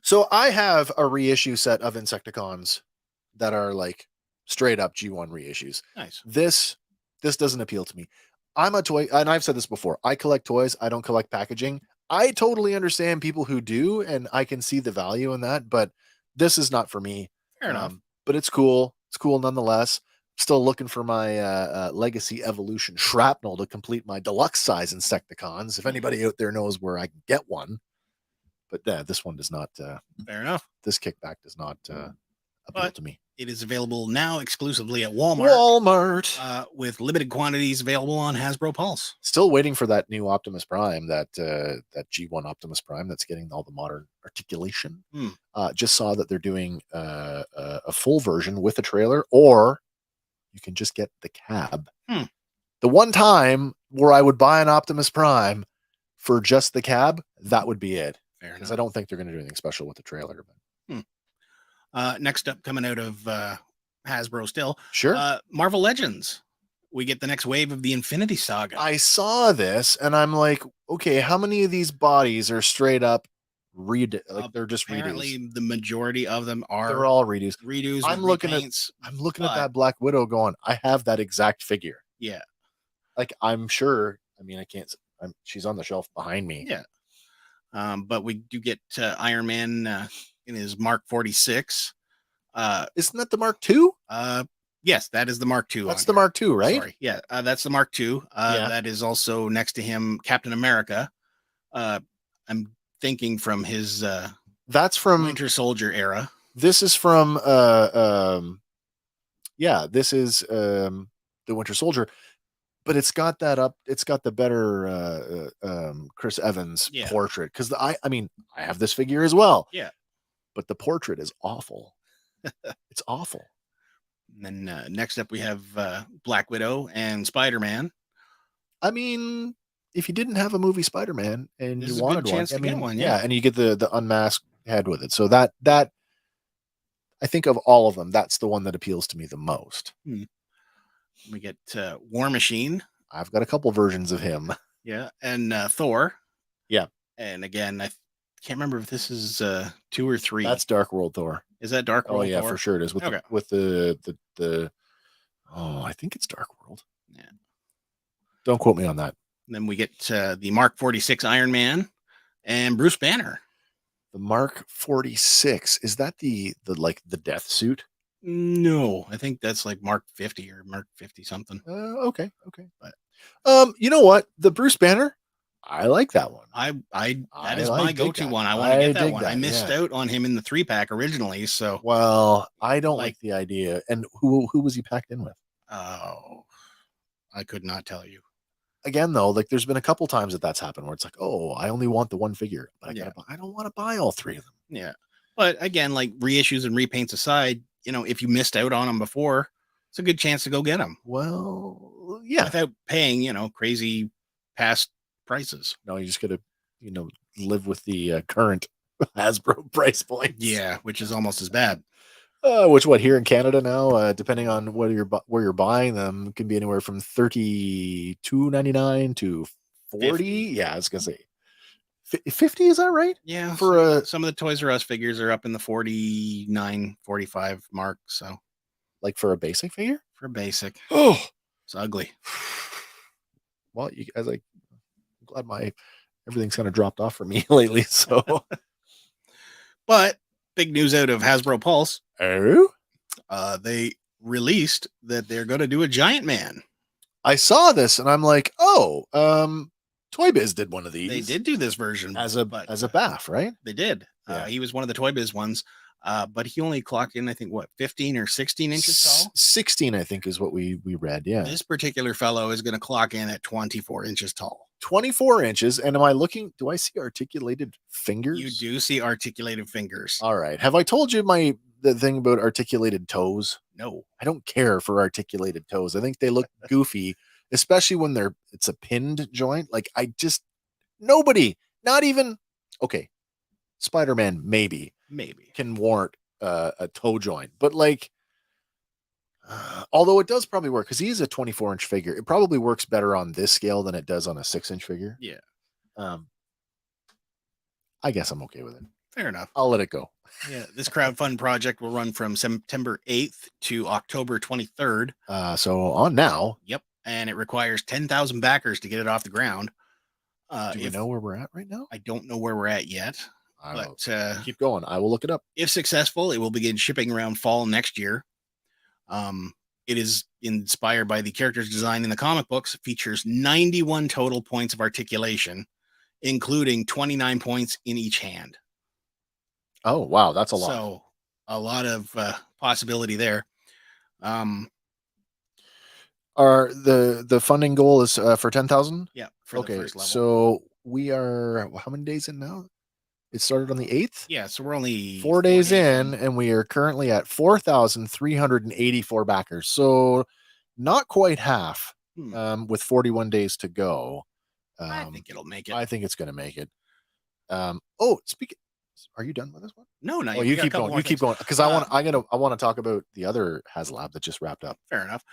So I have a reissue set of Insecticons that are like straight up G1 reissues. Nice. This doesn't appeal to me. I'm a toy, and I've said this before. I collect toys. I don't collect packaging. I totally understand people who do, and I can see the value in that, but this is not for me. Fair enough. But it's cool. It's cool nonetheless. Still looking for my Legacy Evolution Shrapnel to complete my deluxe size Insecticons. If anybody out there knows where I can get one. But this one does not. Fair enough. This Kickback does not appealed But to me. it is available now exclusively at Walmart. With limited quantities available on Hasbro Pulse. Still waiting for that new Optimus Prime, that G1 Optimus Prime that's getting all the modern articulation. Just saw that they're doing a full version with a trailer, or you can just get the cab. The one time where I would buy an Optimus Prime for just the cab, that would be it. Because I don't think they're going to do anything special with the trailer. Next up, coming out of Hasbro still. Sure. Marvel Legends. We get the next wave of the Infinity Saga. I saw this and I'm like, okay, how many of these bodies are straight up they're just apparently redos? The majority of them are. They're all redos. Redos. I'm looking at that Black Widow going, I have that exact figure. Yeah. Like, I'm sure. I mean, she's on the shelf behind me. Yeah. But we do get Iron Man in his Mark 46. Isn't that the Mark II? Yes, that is the Mark II. That's the Mark II, right? Sorry. Yeah, that's the Mark II. That is also next to him, Captain America. I'm thinking from his that's from Winter Soldier era. This is from this is the Winter Soldier, but it's got the better Chris Evans portrait, because I have this figure as well. Yeah. But the portrait is awful. It's awful. And then next up we have Black Widow and Spider-Man. I mean, if you didn't have a movie Spider-Man and you wanted one, and you get the unmasked head with it. So that I think of all of them, that's the one that appeals to me the most. We get War Machine. I've got a couple versions of him. Yeah, and Thor. Yeah. And again, I can't remember if this is 2 or 3. That's Dark World Thor. Is that Dark World? Oh yeah, Thor? for sure it is. With the I think it's Dark World. Yeah. Don't quote me on that. And then we get the Mark 46 Iron Man and Bruce Banner. The Mark 46, is that the death suit? No, I think that's like Mark 50 or Mark 50 something. Okay. But you know what? The Bruce Banner, I like that one. That is my go-to one. I want to get that one. I missed out on him in the 3-pack originally, so I don't like the idea. And who was he packed in with? Oh, I could not tell you. Again, though, like there's been a couple times that's happened where it's like, oh, I only want the one figure, but I don't want to buy all 3 of them. Yeah, but again, like reissues and repaints aside, if you missed out on them before, it's a good chance to go get them. Well, yeah, without paying crazy past prices. No, you just got to live with the current Hasbro price points. Yeah, which is almost as bad. Here in Canada now, depending on where you're buying them, can be anywhere from $32.99 to $40. 50. Yeah, I was gonna say 50. Is that right? Yeah. For some of the Toys R Us figures are up in the 49, 45 mark. So, like for a basic figure? For a basic. Oh, it's ugly. Well, I'm glad everything's kind of dropped off for me lately. So, but big news out of Hasbro Pulse. Oh, they released that they're going to do a Giant Man. I saw this and I'm like, Toy Biz did one of these. They did do this version as a BAF, right? They did. Yeah. He was one of the Toy Biz ones, but he only clocked in, I think, 15 or 16 inches tall. 16, I think, is what we read. Yeah. This particular fellow is going to clock in at 24 inches tall. 24 inches. And do I see articulated fingers? You do see articulated fingers. All right. Have I told you the thing about articulated toes? No. I don't care for articulated toes. I think they look goofy, especially when it's a pinned joint. Like nobody, not even, okay, Spider-Man maybe can warrant a toe joint, but although it does probably work because he's a 24-inch figure, it probably works better on this scale than it does on a 6-inch figure. Yeah. I guess I'm okay with it. Fair enough. I'll let it go. Yeah. This crowdfund project will run from September 8th to October 23rd. So on now. Yep. And it requires 10,000 backers to get it off the ground. Do you know where we're at right now? I don't know where we're at yet. But keep going. I will look it up. If successful, it will begin shipping around fall next year. It is inspired by the character's design in the comic books. It features 91 total points of articulation, including 29 points in each hand. Oh, wow. That's a lot. So a lot of possibility there. Are the funding goal is for 10,000? Yeah, for the first level. So we are how many days in now? It started on the 8th. Yeah, so we're only 4 days in, and we are currently at 4,384 backers. So not quite half. With 41 days to go. I think it'll make it. I think it's going to make it. Speaking, are you done with this one? No, not Oh, yet. you keep going. You keep going because I want to talk about the other Haslab that just wrapped up. Fair enough.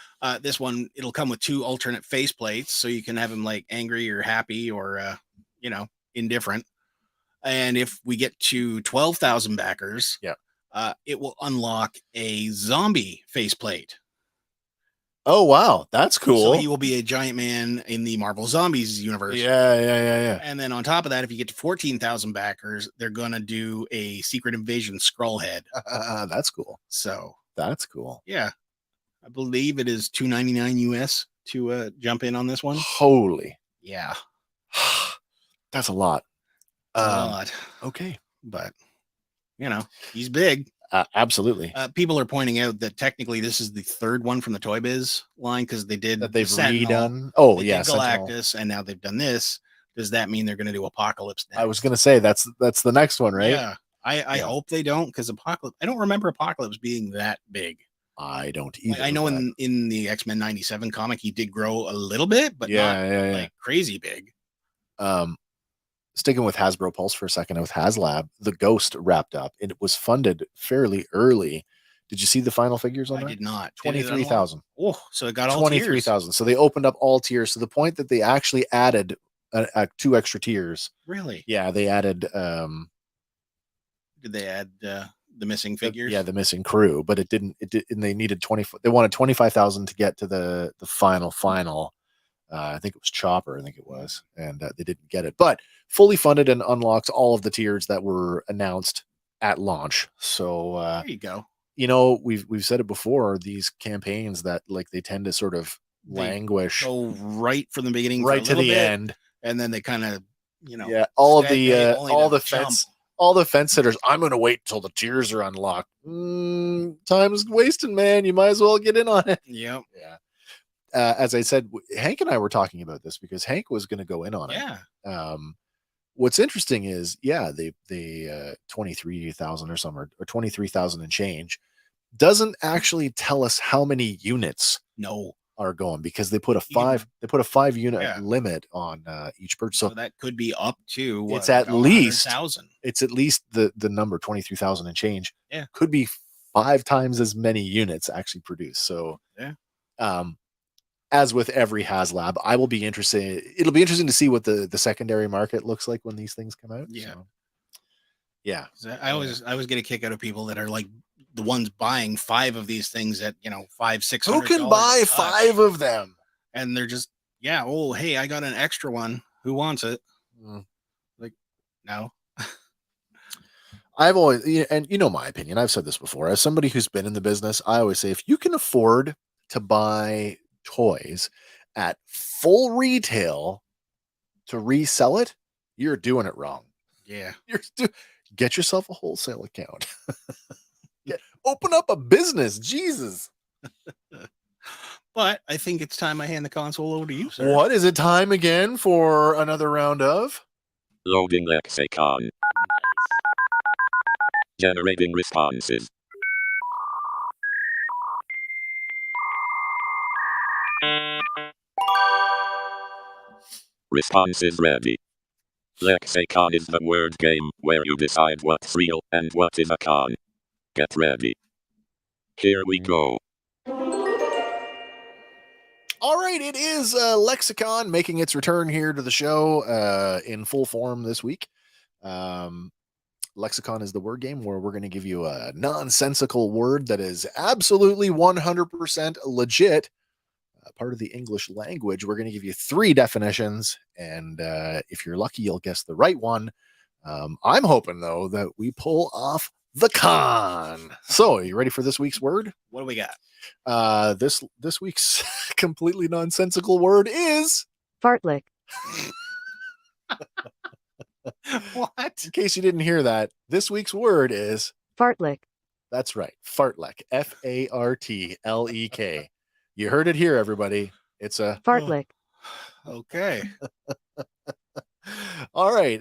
This one, it'll come with 2 alternate face plates, so you can have him like angry or happy or indifferent. And if we get to 12,000 backers, it will unlock a zombie faceplate. Oh wow, that's cool. So he will be a giant man in the Marvel Zombies universe. Yeah. And then on top of that, if you get to 14,000 backers, they're gonna do a Secret Invasion Skrull head. That's cool. So that's cool. Yeah, I believe it is $2.99 US to jump in on this one. Holy, yeah, that's a lot. Okay, but he's big. Absolutely. People are pointing out that technically this is the 3rd one from the Toy Biz line because they did that they've Sentinel, redone. Oh they yeah, did Galactus, and now they've done this. Does that mean they're going to do Apocalypse next? I was going to say that's the next one, right? Yeah. I hope they don't, because Apocalypse. I don't remember Apocalypse being that big. I don't either. I know in the X-Men 97 comic he did grow a little bit, but not like crazy big. Sticking with Hasbro Pulse for a second, with Haslab, the Ghost wrapped up, and it was funded fairly early. Did you see the final figures on that? I did not. 23,000. Oh, so it got all 23,000. So they opened up all tiers to the point that they actually added 2 extra tiers. Really? Yeah, they added. Did they add the missing figures? The missing crew, but it didn't. And they needed 20. They wanted 25,000 to get to the final. I think it was Chopper. I think it was, and they didn't get it. But fully funded and unlocks all of the tiers that were announced at launch. So there you go. We've said it before. These campaigns that they tend to sort of languish, go right from the beginning, right to the end, and then they kind of all the fence sitters. I'm going to wait till the tiers are unlocked. Time is wasting, man. You might as well get in on it. Yep. Yeah. As I said, Hank and I were talking about this because Hank was going to go in on it. Yeah. What's interesting is, they 23,000 or some or 23,000 and change doesn't actually tell us how many units are going, because they put a 5 unit limit on each purchase. So that could be up to it's at least 100,000. It's at least the number 23,000 and change. Yeah. Could be 5 times as many units actually produced. So as with every Haslab, I will be interested. It'll be interesting to see what the secondary market looks like when these things come out. Yeah. So, yeah. I always get a kick out of people that are like the ones buying 5 of these things at $500-$600. Who can buy 5 of them? And they're just oh, hey, I got an extra one. Who wants it? Like, no. I've always, and my opinion, I've said this before, as somebody who's been in the business, I always say, if you can afford to buy toys at full retail to resell it, you're doing it wrong. Yeah. Get yourself a wholesale account. Open up a business. Jesus. But I think it's time I hand the console over to you, sir. What is it time again for another round of loading lexicon? Generating responses. Responses ready. Lexicon is the word game where you decide what's real and what is a con. Get ready. Here we go. All right, it is Lexicon making its return here to the show in full form this week. Lexicon is the word game where we're going to give you a nonsensical word that is absolutely 100% legit, part of the English language. We're going to give you 3 definitions, and if you're lucky, you'll guess the right one. I'm hoping, though, that we pull off the con. So, are you ready for this week's word? What do we got? This week's completely nonsensical word is fartlick. What? In case you didn't hear that, this week's word is fartlick. That's right. Fartlek. Fartlek. You heard it here, everybody. It's a Fartlek. Okay. all right.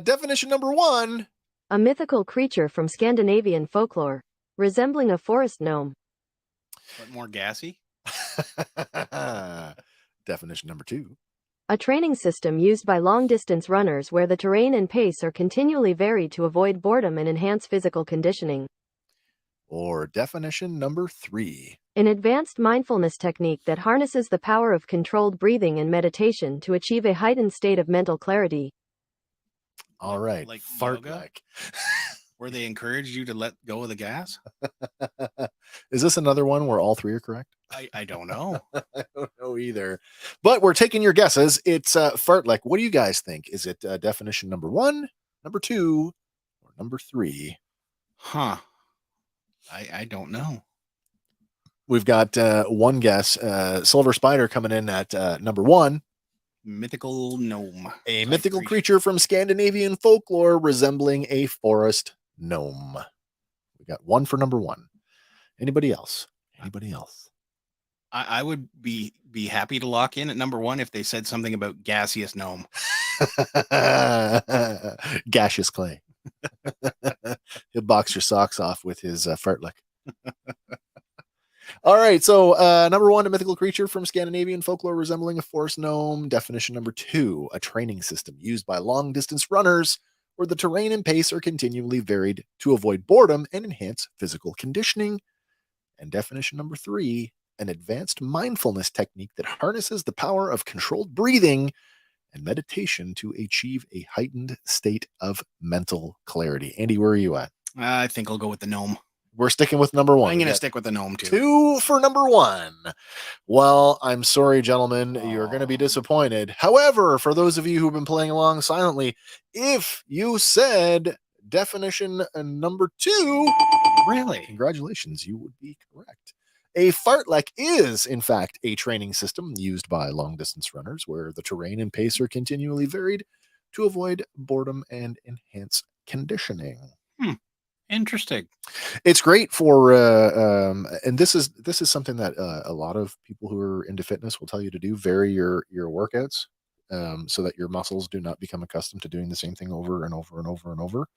Definition number 1. A mythical creature from Scandinavian folklore, resembling a forest gnome. But more gassy. Definition number 2. A training system used by long-distance runners where the terrain and pace are continually varied to avoid boredom and enhance physical conditioning. Or definition number 3. An advanced mindfulness technique that harnesses the power of controlled breathing and meditation to achieve a heightened state of mental clarity. All right. Like Fartlek. yoga? Where they encourage you to let go of the gas? Is this another one where all 3 are correct? I don't know. I don't know either. But we're taking your guesses. It's Fartlek. What do you guys think? Is it definition number 1, number 2, or number 3? Huh. I don't know. We've got one guess. Silver Spider coming in at number 1. Mythical gnome. A type mythical creature from Scandinavian folklore resembling a forest gnome. We got 1 for number 1. Anybody else? Anybody else? I would be happy to lock in at number 1 if they said something about gaseous gnome. Gaseous clay. He'll box your socks off with his fartlek. All right, so number 1, a mythical creature from Scandinavian folklore resembling a forest gnome. Definition number 2, a training system used by long-distance runners where the terrain and pace are continually varied to avoid boredom and enhance physical conditioning. And definition number 3, an advanced mindfulness technique that harnesses the power of controlled breathing and meditation to achieve a heightened state of mental clarity. Andy, where are you at? I think I'll go with the gnome. We're sticking with number 1. I'm going We to got stick with the gnome too. 2 for number 1. Well, I'm sorry, gentlemen. You're going to be disappointed. However, for those of you who've been playing along silently, if you said definition number 2, Really? congratulations, you would be correct. A fartlek is, in fact, a training system used by long-distance runners where the terrain and pace are continually varied to avoid boredom and enhance conditioning. Interesting. It's great for, and this is something that a lot of people who are into fitness will tell you to do: vary your workouts, so that your muscles do not become accustomed to doing the same thing over and over and over and over.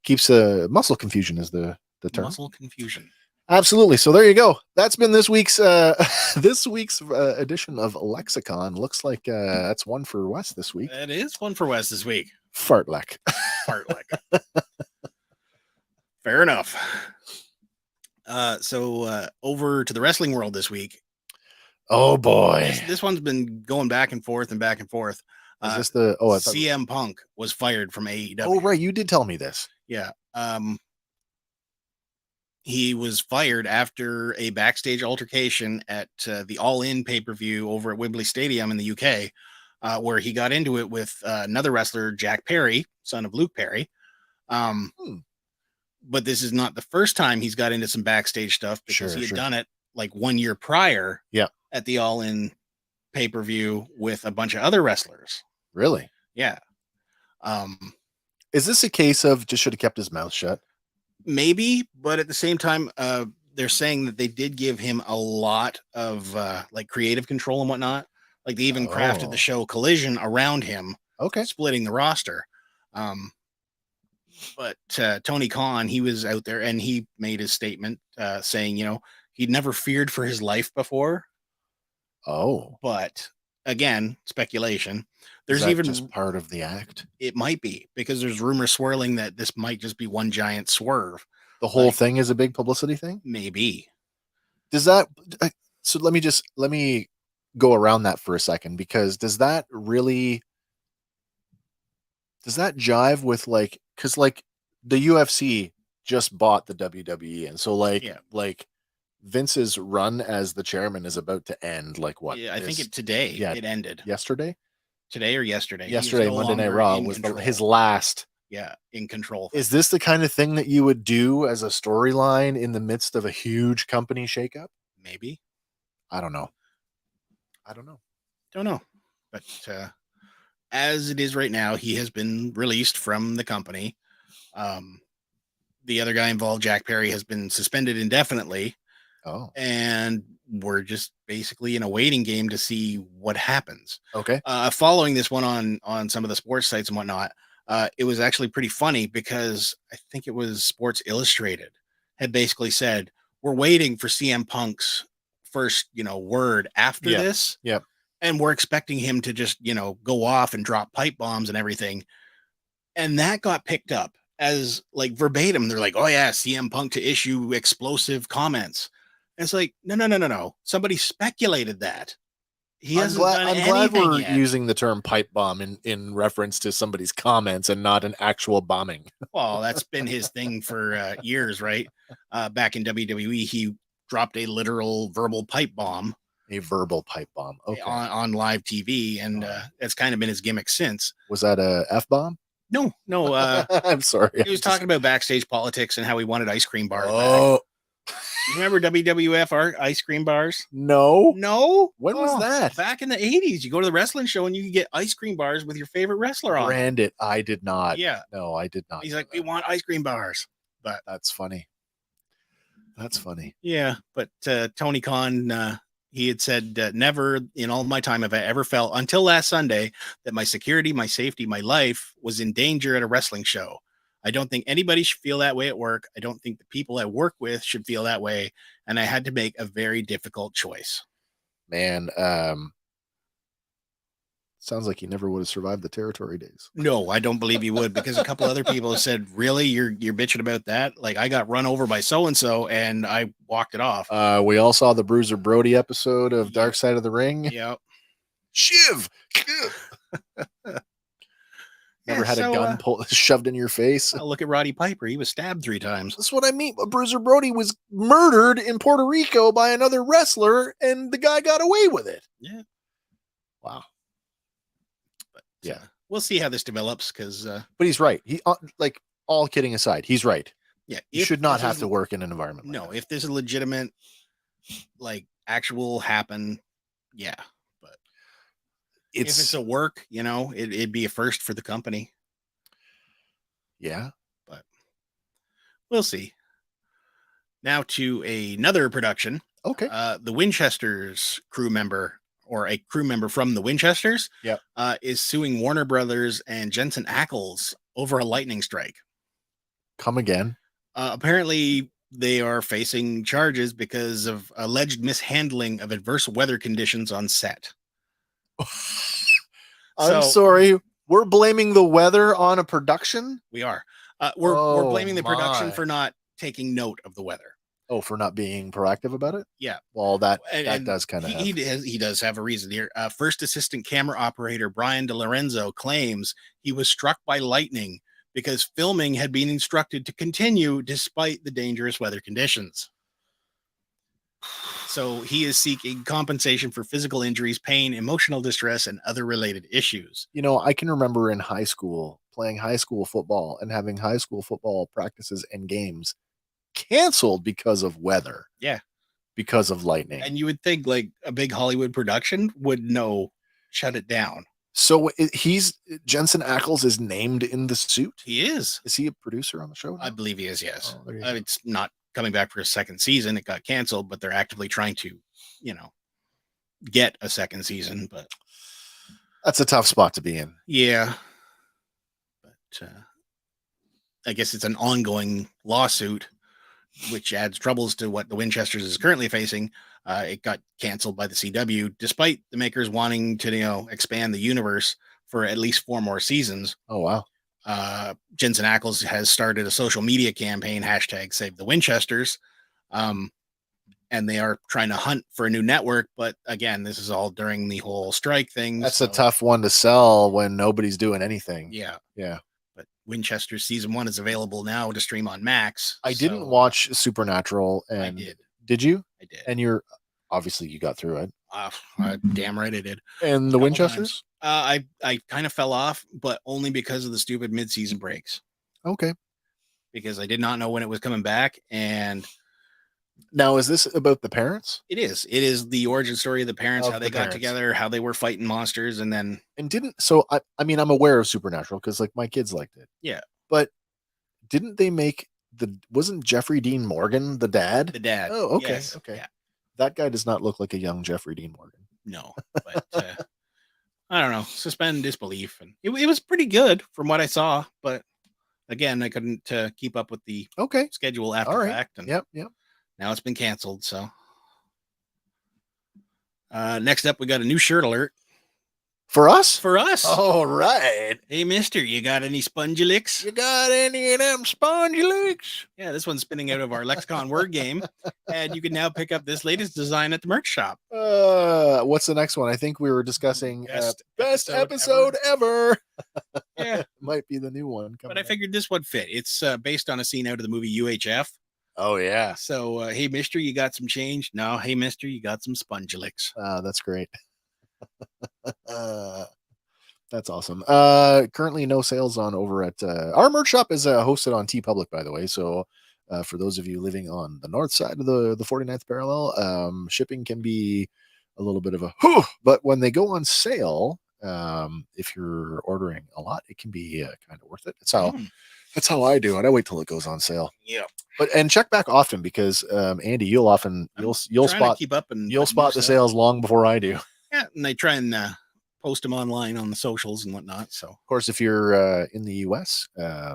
Keeps muscle confusion is the term. Muscle confusion. Absolutely. So there you go. That's been this week's edition of Lexicon. Looks like that's 1 for Wes this week. That is 1 for Wes this week. Fartlek. Fartlek. Fair enough. So over to the wrestling world this week. Oh boy. This one's been going back and forth and back and forth. Is this the CM Punk was fired from AEW. Oh right, you did tell me this. Yeah. He was fired after a backstage altercation at the All In pay-per-view over at Wembley Stadium in the UK, where he got into it with another wrestler, Jack Perry, son of Luke Perry. But this is not the first time he's got into some backstage stuff, because he had done it like 1 year prior at the All In pay-per-view with a bunch of other wrestlers. Really? Yeah. Is this a case of just should have kept his mouth shut? Maybe, but at the same time, they're saying that they did give him a lot of like creative control and whatnot. Like they even crafted the show Collision around him. Okay. Splitting the roster. But Tony Khan, he was out there and he made his statement saying, he'd never feared for his life before. Oh. But again, speculation. There's even just part of the act. It might be, because there's rumors swirling that this might just be one giant swerve. The whole thing is a big publicity thing? Maybe. Does that so let me go around that for a second, because does that jive with because the UFC just bought the WWE, and so like Vince's run as the chairman is about to end. Like what? Yeah, I think today. Yeah, it ended yesterday. Today or yesterday? Yesterday, Monday Night Raw was his last. Yeah, in control. Is this the kind of thing that you would do as a storyline in the midst of a huge company shakeup? Maybe. I don't know. Don't know. But as it is right now, he has been released from the company. the other guy involved, Jack Perry, has been suspended indefinitely. Oh, And we're just basically in a waiting game to see what happens. okay. Following this one on some of the sports sites and whatnot, it was actually pretty funny because I think it was Sports Illustrated had basically said, we're waiting for CM Punk's first, word after Yep. this. Yep. And we're expecting him to just, go off and drop pipe bombs and everything. And that got picked up as like verbatim. They're like, oh yeah, CM Punk to issue explosive comments. And it's like, no. Somebody speculated that. He hasn't done I'm glad anything we're yet. using the term pipe bomb in reference to somebody's comments and not an actual bombing. Well, that's been his thing for years, right? Back in WWE, he dropped a literal verbal pipe bomb. A verbal pipe bomb. Okay. On live TV, and that's kind of been his gimmick since. Was that a F bomb? No. I'm sorry. He was talking about backstage politics and how he wanted ice cream bars back. Oh, You remember WWF ice cream bars? no. No. When was that? Back in the 80s. You go to the wrestling show and you could get ice cream bars with your favorite wrestler on. Brand it. I did not. Yeah. No, I did not. He's know like, that. we want ice cream bars. But That's funny. That's funny. yeah, but Tony Khan, he had said, never in all my time have I ever felt until last Sunday that my security, my safety, my life was in danger at a wrestling show. I don't think anybody should feel that way at work. I don't think the people I work with should feel that way. And I had to make a very difficult choice. Man, sounds like you never would have survived the territory days. No, I don't believe you would, because a couple other people have said, really, you're bitching about that? Like, I got run over by so-and-so and I walked it off. We all saw the Bruiser Brody episode of Dark Side of the Ring. Yeah. Shiv. Never had a gun shoved in your face. Look at Roddy Piper. He was stabbed 3 times. That's what I mean. Bruiser Brody was murdered in Puerto Rico by another wrestler, and the guy got away with it. Yeah. Wow. But Yeah. We'll see how this develops, because But he's right. He like, all kidding aside, he's right. yeah, You should not have to work in an environment like No, that. if there's a legitimate, like, actual happen, yeah. But if it's a work, it'd be a first for the company. Yeah. But we'll see. Now to another production. Okay. The Winchesters crew member, or a crew member from the Winchesters, Yep. is suing Warner Brothers and Jensen Ackles over a lightning strike. Come again. Apparently, they are facing charges because of alleged mishandling of adverse weather conditions on set. I'm So- sorry. We're blaming the weather on a production? We are. We're Oh, blaming the production my. for not taking note of the weather. Oh, for not being proactive about it? Yeah. Well, that And does kind of he does have a reason here. First assistant camera operator Brian DeLorenzo claims he was struck by lightning because filming had been instructed to continue despite the dangerous weather conditions. So he is seeking compensation for physical injuries, pain, emotional distress, and other related issues. I can remember in high school playing high school football and having high school football practices and games canceled because of weather. Yeah. Because of lightning. And you would think like a big Hollywood production would know, shut it down. So Jensen Ackles is named in the suit. He is. Is he a producer on the show? I believe he is, yes. Oh, there you go. It's not coming back for a second season. It got canceled, but they're actively trying to, get a second season. But That's a tough spot to be in. yeah. But I guess it's an ongoing lawsuit, which adds troubles to what the Winchesters is currently facing. It got canceled by the CW, despite the makers wanting to, expand the universe for at least 4 more seasons. Oh, wow. Jensen Ackles has started a social media campaign, #Save the Winchesters. And they are trying to hunt for a new network. But again, this is all during the whole strike thing. That's a tough one to sell when nobody's doing anything. Yeah. Yeah. But Winchester season 1 is available now to stream on Max. I didn't watch Supernatural. And I did. Did you? I did. And obviously you got through it. Damn right I did. And the Couple Winchesters? I kind of fell off, but only because of the stupid mid-season breaks. Okay. Because I did not know when it was coming back, and Now, is this about the parents? it is the origin story of the parents, Of how the they got parents. together, how they were fighting monsters, and then And I mean, I'm aware of Supernatural because like my kids liked it. Yeah. But didn't they make wasn't Jeffrey Dean Morgan the dad? The dad. Oh, okay, Yes. okay. Yeah. That guy does not look like a young Jeffrey Dean Morgan. No, but I don't know. Suspend disbelief, and it was pretty good from what I saw. But again, I couldn't keep up with the Okay, schedule after all right. fact, and Yep. now it's been canceled. So next up, we got a new shirt alert For us? for us. All right. Hey, mister, you got any spongy licks? You got any of them spongy licks? Yeah, this one's spinning out of our lexicon word game, and you can now pick up this latest design at the merch shop. What's the next one? I think we were discussing best episode ever. Yeah, Might be the new one. but I figured this would fit. It's based on a scene out of the movie UHF. Oh yeah. So, hey, mister, you got some change? No, hey, mister, you got some spongy licks. That's great. That's awesome. Currently no sales on over at our merch shop is hosted on TeePublic, by the way. So for those of you living on the north side of the 49th parallel, shipping can be a little bit of a but when they go on sale, if you're ordering a lot, it can be kind of worth it. That's how I do it. I wait till it goes on sale. Yeah. And check back often because Andy, you'll spot keep up and you'll spot the sales long before I do. Yeah, and they try and post them online on the socials and whatnot. So, of course, if you're in the US,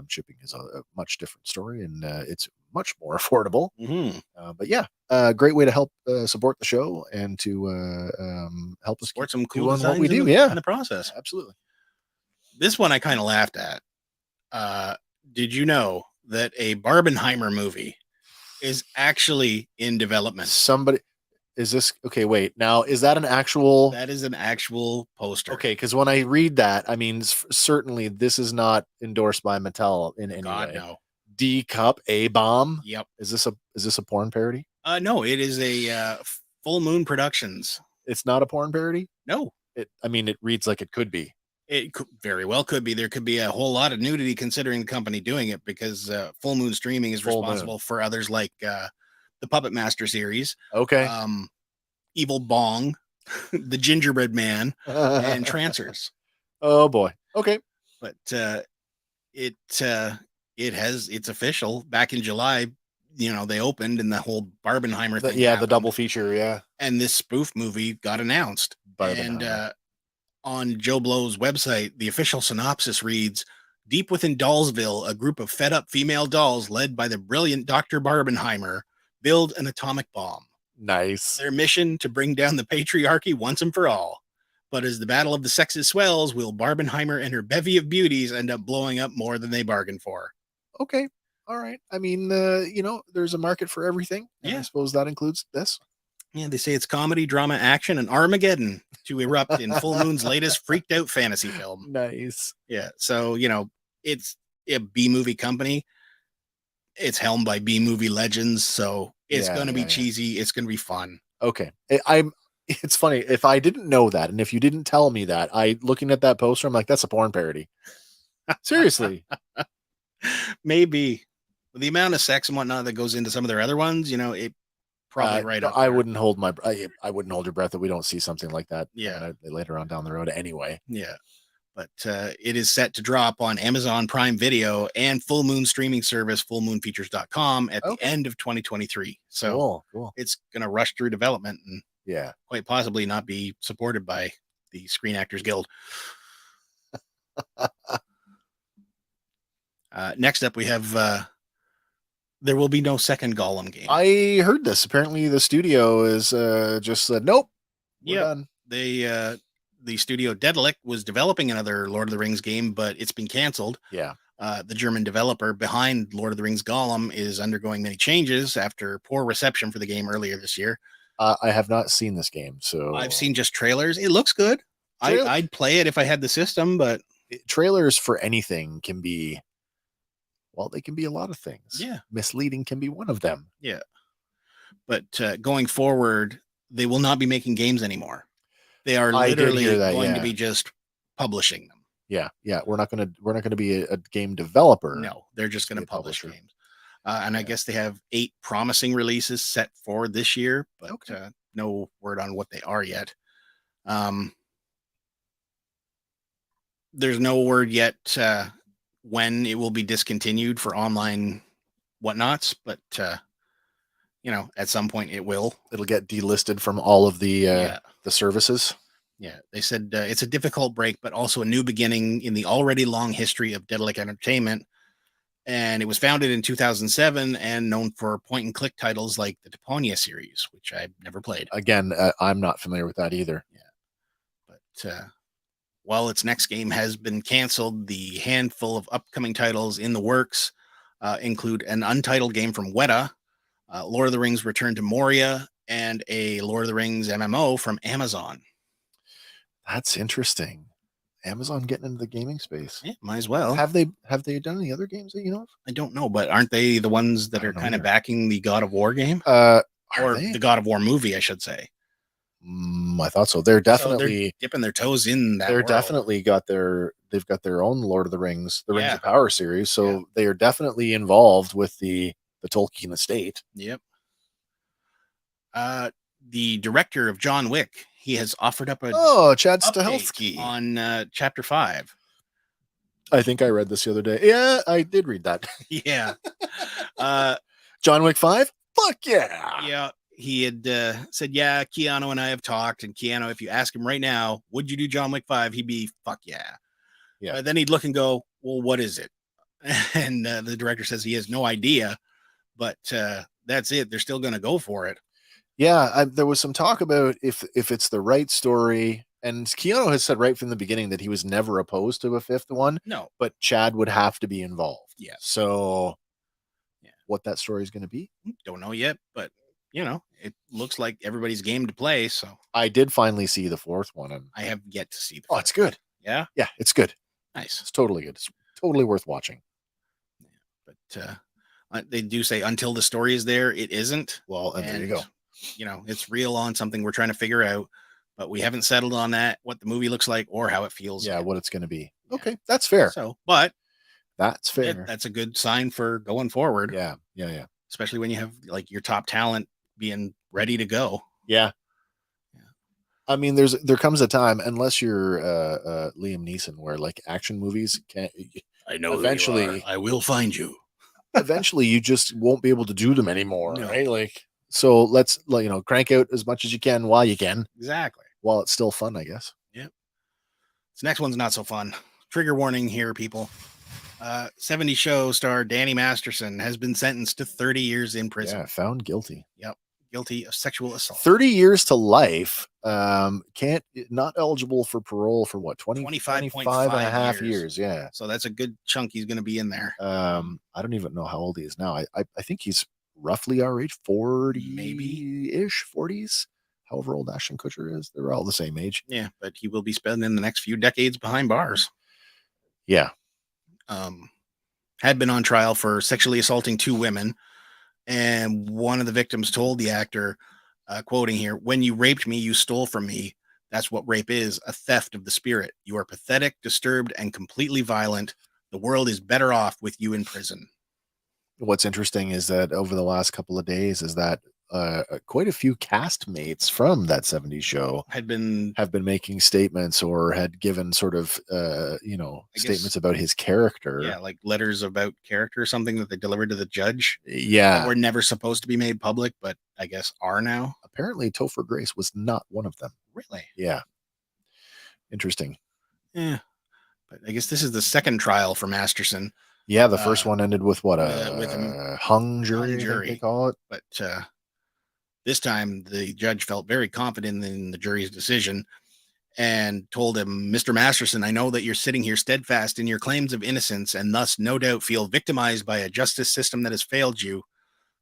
shipping is a much different story, and it's much more affordable. But yeah, great way to help support the show and to help us support some cool doing designs what we do. in the process. Absolutely. This one I kind of laughed at. Did you know that a Barbenheimer movie is actually in development? Is this okay? Wait, now is that an actual? That is an actual poster. Okay, because when I read that, I mean, certainly this is not endorsed by Mattel in any way. No. D Cup A Bomb. Yep. Is this a porn parody? No, it is a Full Moon Productions. It's not a porn parody. No. It reads like it could be. It could, very well could be. There could be a whole lot of nudity considering the company doing it because Full Moon Streaming is responsible for others like the Puppet Master series. Okay. Evil Bong, the Gingerbread Man, and Trancers. Oh boy. Okay. But it's official. Back in July, they opened and the whole Barbenheimer thing. The double feature. Yeah. And this spoof movie got announced. And on Joe Blow's website, the official synopsis reads: deep within Dollsville, a group of fed-up female dolls led by the brilliant Dr. Barbenheimer build an atomic bomb. Nice. Their mission to bring down the patriarchy once and for all. But as the battle of the sexes swells, will Barbenheimer and her bevy of beauties end up blowing up more than they bargained for? Okay. All right. I mean, there's a market for everything. Yeah. I suppose that includes this. Yeah, they say it's comedy, drama, action, and Armageddon to erupt in Full Moon's latest freaked out fantasy film. Nice. Yeah. So, it's a B-movie company. It's helmed by B-movie legends. So it's going to be cheesy. It's going to be fun. Okay. It's funny. If I didn't know that, and if you didn't tell me that, looking at that poster, I'm like, that's a porn parody. Seriously. Maybe. With the amount of sex and whatnot that goes into some of their other ones, it probably right up. I wouldn't hold I wouldn't hold your breath that we don't see something like that. Yeah. Later on down the road anyway. Yeah. But it is set to drop on Amazon Prime Video and Full Moon streaming service, fullmoonfeatures.com at the end of 2023. So cool. It's going to rush through development and quite possibly not be supported by the Screen Actors Guild. Next up, we have there will be no second Gollum game. I heard this. Apparently, the studio is just said, nope. We're done. The studio Daedalic was developing another Lord of the Rings game, but it's been canceled. Yeah. The German developer behind Lord of the Rings Gollum is undergoing many changes after poor reception for the game earlier this year. I have not seen this game, so I've seen just trailers. It looks good. I'd play it if I had the system, but trailers for anything can be, well, they can be a lot of things. Yeah. Misleading can be one of them. Yeah. But going forward, they will not be making games anymore. They are literally going to be just publishing them. Yeah. Yeah. We're not going to be a game developer. No, they're just going to publish games. And I guess they have 8 promising releases set for this year, but no word on what they are yet. There's no word yet when it will be discontinued for online whatnots, but at some point it will. It'll get delisted from all of the services. Yeah, they said it's a difficult break, but also a new beginning in the already long history of Dedalic Entertainment. And it was founded in 2007 and known for point and click titles like the Deponia series, which I've never played. Again, I'm not familiar with that either. Yeah, but while its next game has been canceled, the handful of upcoming titles in the works include an untitled game from Weta, Lord of the Rings Return to Moria, and a Lord of the Rings MMO from Amazon. That's interesting. Amazon getting into the gaming space. Yeah, might as well. Have they done any other games that you know of? I don't know, but aren't they the ones that are kind of backing the God of War game? Or they? The God of War movie, I should say. I thought so. They're definitely they're dipping their toes in that. They're world. definitely they've got their own Lord of the Rings, the Rings of Power series. So they are definitely involved with the Tolkien estate. Yep. The director of John Wick, he has offered up a Chad Stahelski on chapter 5. I think I read this the other day. Yeah, I did read that. Yeah. John Wick 5? Fuck yeah. Yeah. He had said, yeah, Keanu and I have talked. And Keanu, if you ask him right now, would you do John Wick 5? He'd be, fuck yeah. Yeah. Then he'd look and go, well, what is it? And the director says he has no idea. But that's it. They're still going to go for it. Yeah, there was some talk about if it's the right story. And Keanu has said right from the beginning that he was never opposed to a fifth one. No. But Chad would have to be involved. Yeah. So what that story is going to be? Don't know yet, but it looks like everybody's game to play. So I did finally see the fourth one. And I have yet to see the it's good. Yeah? Yeah, it's good. Nice. It's totally good. It's totally worth watching. Yeah, but they do say until the story is there, it isn't. Well, and there you go. It's real on something we're trying to figure out, but we haven't settled on that, what the movie looks like or how it feels. Yeah, what it's going to be. Okay, that's fair. So, but that's fair. That's a good sign for going forward. Yeah. Especially when you have like your top talent being ready to go. Yeah. I mean, there comes a time, unless you're Liam Neeson, where like action movies can't. I know. Eventually, I will find you. Eventually, you just won't be able to do them anymore, No. right? Like, so let's crank out as much as you can while you can. Exactly. While it's still fun, I guess. Yep. This next one's not so fun. Trigger warning here, people. 70 Show star Danny Masterson has been sentenced to 30 years in prison. Yeah, found guilty. Yep. Guilty of sexual assault. 30 years to life. Not eligible for parole for what? 25 and a half years. Yeah. So that's a good chunk he's going to be in there. I don't even know how old he is now. I think he's roughly our age, 40 maybe ish, 40s. However old Ashton Kutcher is, they're all the same age. Yeah, but he will be spending the next few decades behind bars. Yeah. Had been on trial for sexually assaulting 2 women. And one of the victims told the actor, quoting here, "When you raped me, you stole from me. That's what rape is, a theft of the spirit. You are pathetic, disturbed, and completely violent. The world is better off with you in prison." What's interesting is that over the last couple of days is that quite a few castmates from that 70s show have been making statements or had given sort of statements about his character. Yeah, like letters about character or something that they delivered to the judge. Yeah, that were never supposed to be made public, but I guess are now. Apparently Topher Grace was not one of them. Really? Yeah. Interesting. Yeah, but I guess this is the second trial for Masterson. Yeah, the first one ended with what with a hung jury, I think they call it. But this time the judge felt very confident in the jury's decision and told him, "Mr. Masterson, I know that you're sitting here steadfast in your claims of innocence and thus no doubt feel victimized by a justice system that has failed you.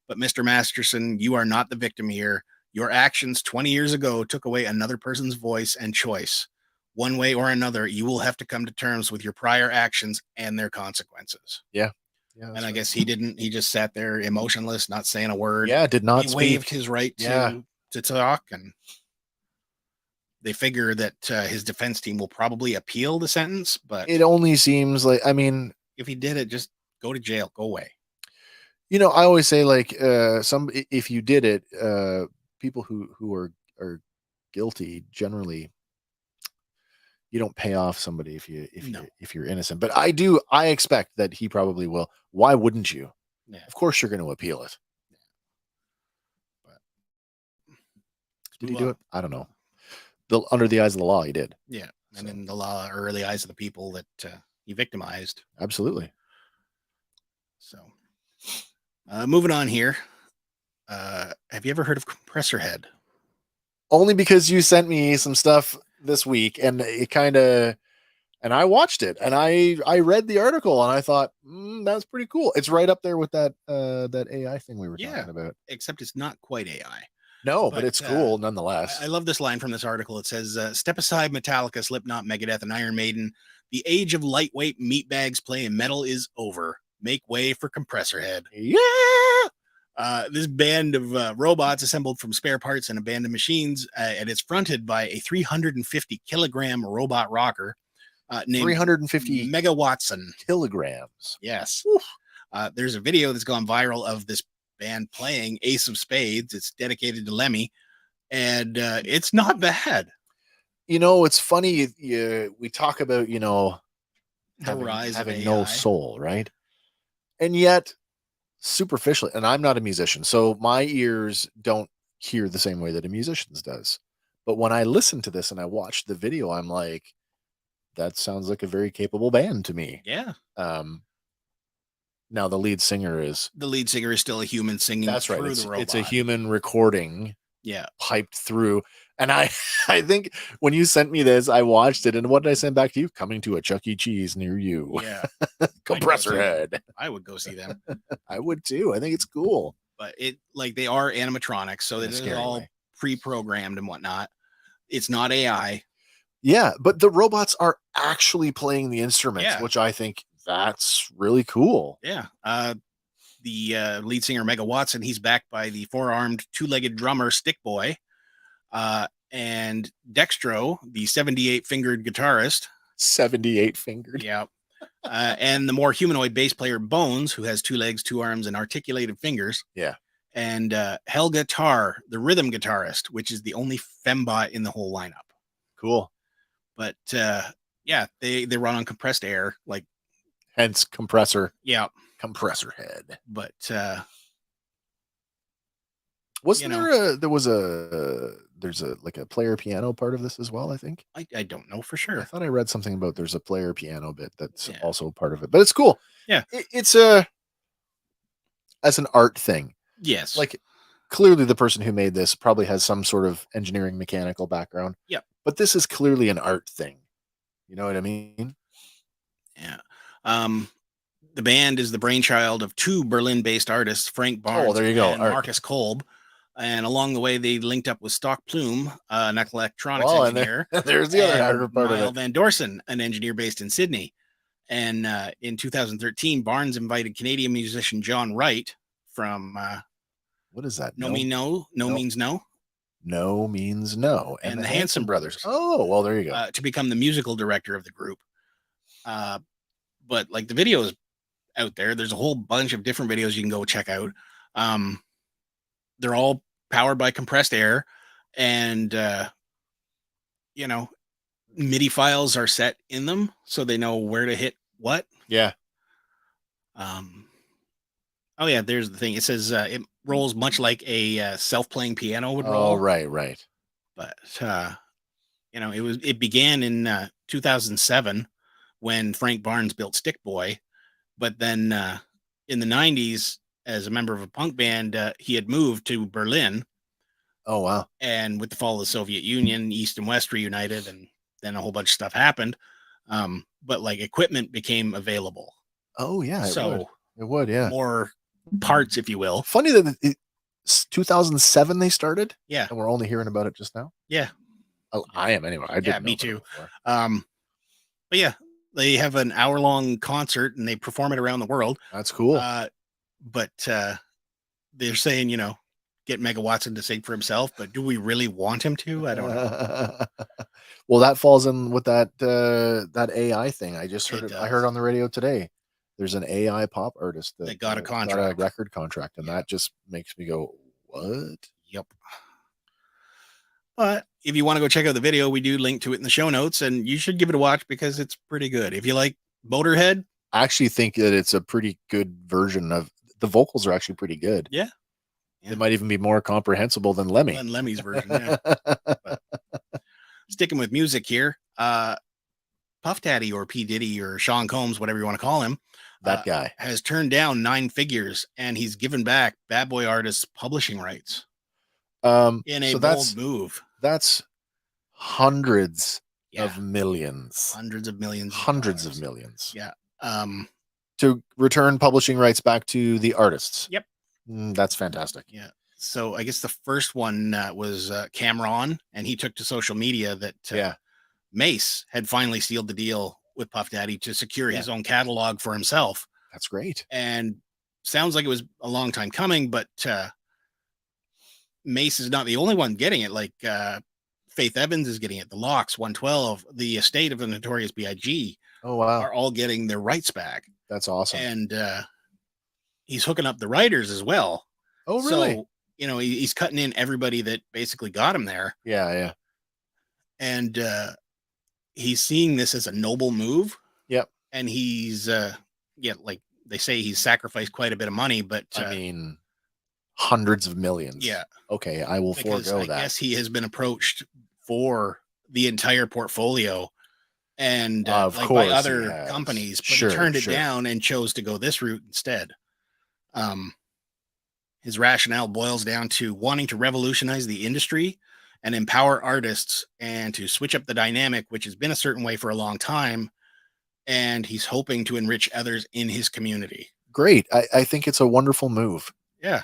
But Mr. Masterson, you are not the victim here. Your actions 20 years ago took away another person's voice and choice. One way or another, you will have to come to terms with your prior actions and their consequences." Yeah. And I guess he didn't. He just sat there emotionless, not saying a word. Yeah, did not speak. Waived his right to talk, and they figure that his defense team will probably appeal the sentence. But it only seems like, I mean, if he did it, just go to jail, go away. I always say like if you did it, people who are guilty generally, you don't pay off somebody if you're innocent. But I expect that he probably will. Why wouldn't you? Yeah. Of course, you're going to appeal it. Did he do it? I don't know. Under the eyes of the law, he did. Yeah. And So. in the law, or the eyes of the people that he victimized. Absolutely. So, moving on here. Have you ever heard of Compressorhead? Only because you sent me some stuff this week, and it kind of, and I watched it, and I read the article, and I thought that's pretty cool. It's right up there with that that AI thing we were talking about. Except it's not quite AI. No, but it's cool nonetheless. I love this line from this article. It says, "Step aside, Metallica, Slipknot, Megadeth, and Iron Maiden. The age of lightweight meatbags playing metal is over. Make way for Compressorhead." Yeah. This band of robots assembled from spare parts and abandoned machines, and it's fronted by a 350 kilogram robot rocker named 350 Mega Watson. kilograms. Yes. There's a video that's gone viral of this band playing Ace of Spades. It's dedicated to Lemmy, and it's not bad. You know, it's funny. We talk about, The rise of having no AI. soul, right? And yet, superficially, and I'm not a musician, so my ears don't hear the same way that a musician's does. But when I listen to this and I watch the video, I'm like, that sounds like a very capable band to me. Yeah. Now the lead singer is still a human singing. That's right. Through the robot. It's a human recording. Yeah. Piped through. And I think when you sent me this, I watched it. And what did I send back to you? Coming to a Chuck E. Cheese near you. Yeah. Compressorhead. I would go see them. I would too. I think it's cool. But they are animatronics, so they're all pre-programmed and whatnot. It's not AI. Yeah, but the robots are actually playing the instruments, which I think that's really cool. Yeah. The lead singer, Mega Watson, he's backed by the four-armed, two-legged drummer, Stick Boy, and Dextro, the 78-fingered guitarist. 78-fingered. Yeah. And the more humanoid bass player, Bones, who has 2 legs, 2 arms, and articulated fingers. Yeah. And Helga Tar, the rhythm guitarist, which is the only fembot in the whole lineup. Cool. But they run on compressed air, like hence compressor. Yeah. Compressorhead. But wasn't there's a player piano part of this as well, I think. I don't know for sure. I thought I read something about there's a player piano bit that's also part of it. But it's cool. Yeah. It's as an art thing. Yes. Like clearly the person who made this probably has some sort of engineering mechanical background. Yeah. But this is clearly an art thing. You know what I mean? Yeah. The band is the brainchild of 2 Berlin-based artists, Frank Barnes and Marcus Kolb. And along the way, they linked up with Stock Plume, an electronics engineer. There's the other part of it. Van Dorsen, an engineer based in Sydney. And in 2013, Barnes invited Canadian musician John Wright from... what is that? No Means No. No Means No. And the Hanson Brothers. Oh, well, there you go. To become the musical director of the group. But like the video is out there. There's a whole bunch of different videos you can go check out. They're all powered by compressed air, and MIDI files are set in them so they know where to hit what. Yeah. Oh yeah, there's the thing. It says it rolls much like a self-playing piano would roll. Oh, right. But it began in 2007 when Frank Barnes built Stick Boy, but then in the 90s, as a member of a punk band, he had moved to Berlin. Oh, wow. And with the fall of the Soviet Union, East and West reunited, and then a whole bunch of stuff happened. But like equipment became available. Oh, yeah. It would, yeah. More parts, if you will. Funny that it's 2007 they started. Yeah. And we're only hearing about it just now. Yeah. Oh, I am anyway. I didn't know me too. But yeah, they have an hour-long concert and they perform it around the world. That's cool. But they're saying, get Mega Watson to sing for himself, but do we really want him to? I don't know. Well, that falls in with that AI thing. I just heard it. I heard on the radio today. There's an AI pop artist that got a contract, got a record contract, and that just makes me go, "What?" Yep. But if you want to go check out the video, we do link to it in the show notes, and you should give it a watch because it's pretty good. If you like Motorhead, I actually think that it's a pretty good version of the vocals are actually pretty good. Yeah. They might even be more comprehensible than Lemmy. Than Lemmy's version. Yeah. But sticking with music here, Puff Daddy or P. Diddy or Sean Combs, whatever you want to call him, that guy has turned down 9 figures, and he's given back Bad Boy artists publishing rights in a bold move. That's hundreds Yeah. of millions. Hundreds of millions. Hundreds of millions. Yeah. To return publishing rights back to the artists. Yep. That's fantastic. Yeah. So I guess the first one was Cameron, and he took to social media that Mace had finally sealed the deal with Puff Daddy to secure his own catalog for himself. That's great. And sounds like it was a long time coming, but Mace is not the only one getting it. Like Faith Evans is getting it. The Locks, 112, the estate of the Notorious B.I.G. Oh, wow. are all getting their rights back. That's awesome. And he's hooking up the writers as well. Oh, really? So, he's cutting in everybody that basically got him there. Yeah, yeah. And he's seeing this as a noble move. Yep. And he's, like they say, he's sacrificed quite a bit of money, but I mean, hundreds of millions. Yeah. Okay, I will forego that. I guess he has been approached for the entire portfolio and of like course by other companies, but he turned it down and chose to go this route instead. His rationale boils down to wanting to revolutionize the industry and empower artists and to switch up the dynamic, which has been a certain way for a long time. And he's hoping to enrich others in his community. Great. I think it's a wonderful move. Yeah.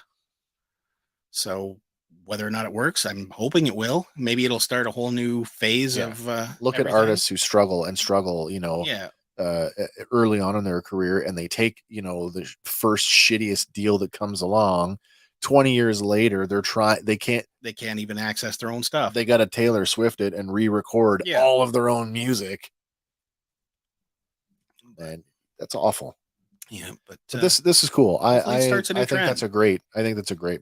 So whether or not it works, I'm hoping it will. Maybe it'll start a whole new phase of look everything. at artists who struggle, early on in their career, and they take, the first shittiest deal that comes along. 20 years later, they can't even access their own stuff. They got to Taylor Swift it and re-record all of their own music. And that's awful. Yeah, but this is cool. I think that's a great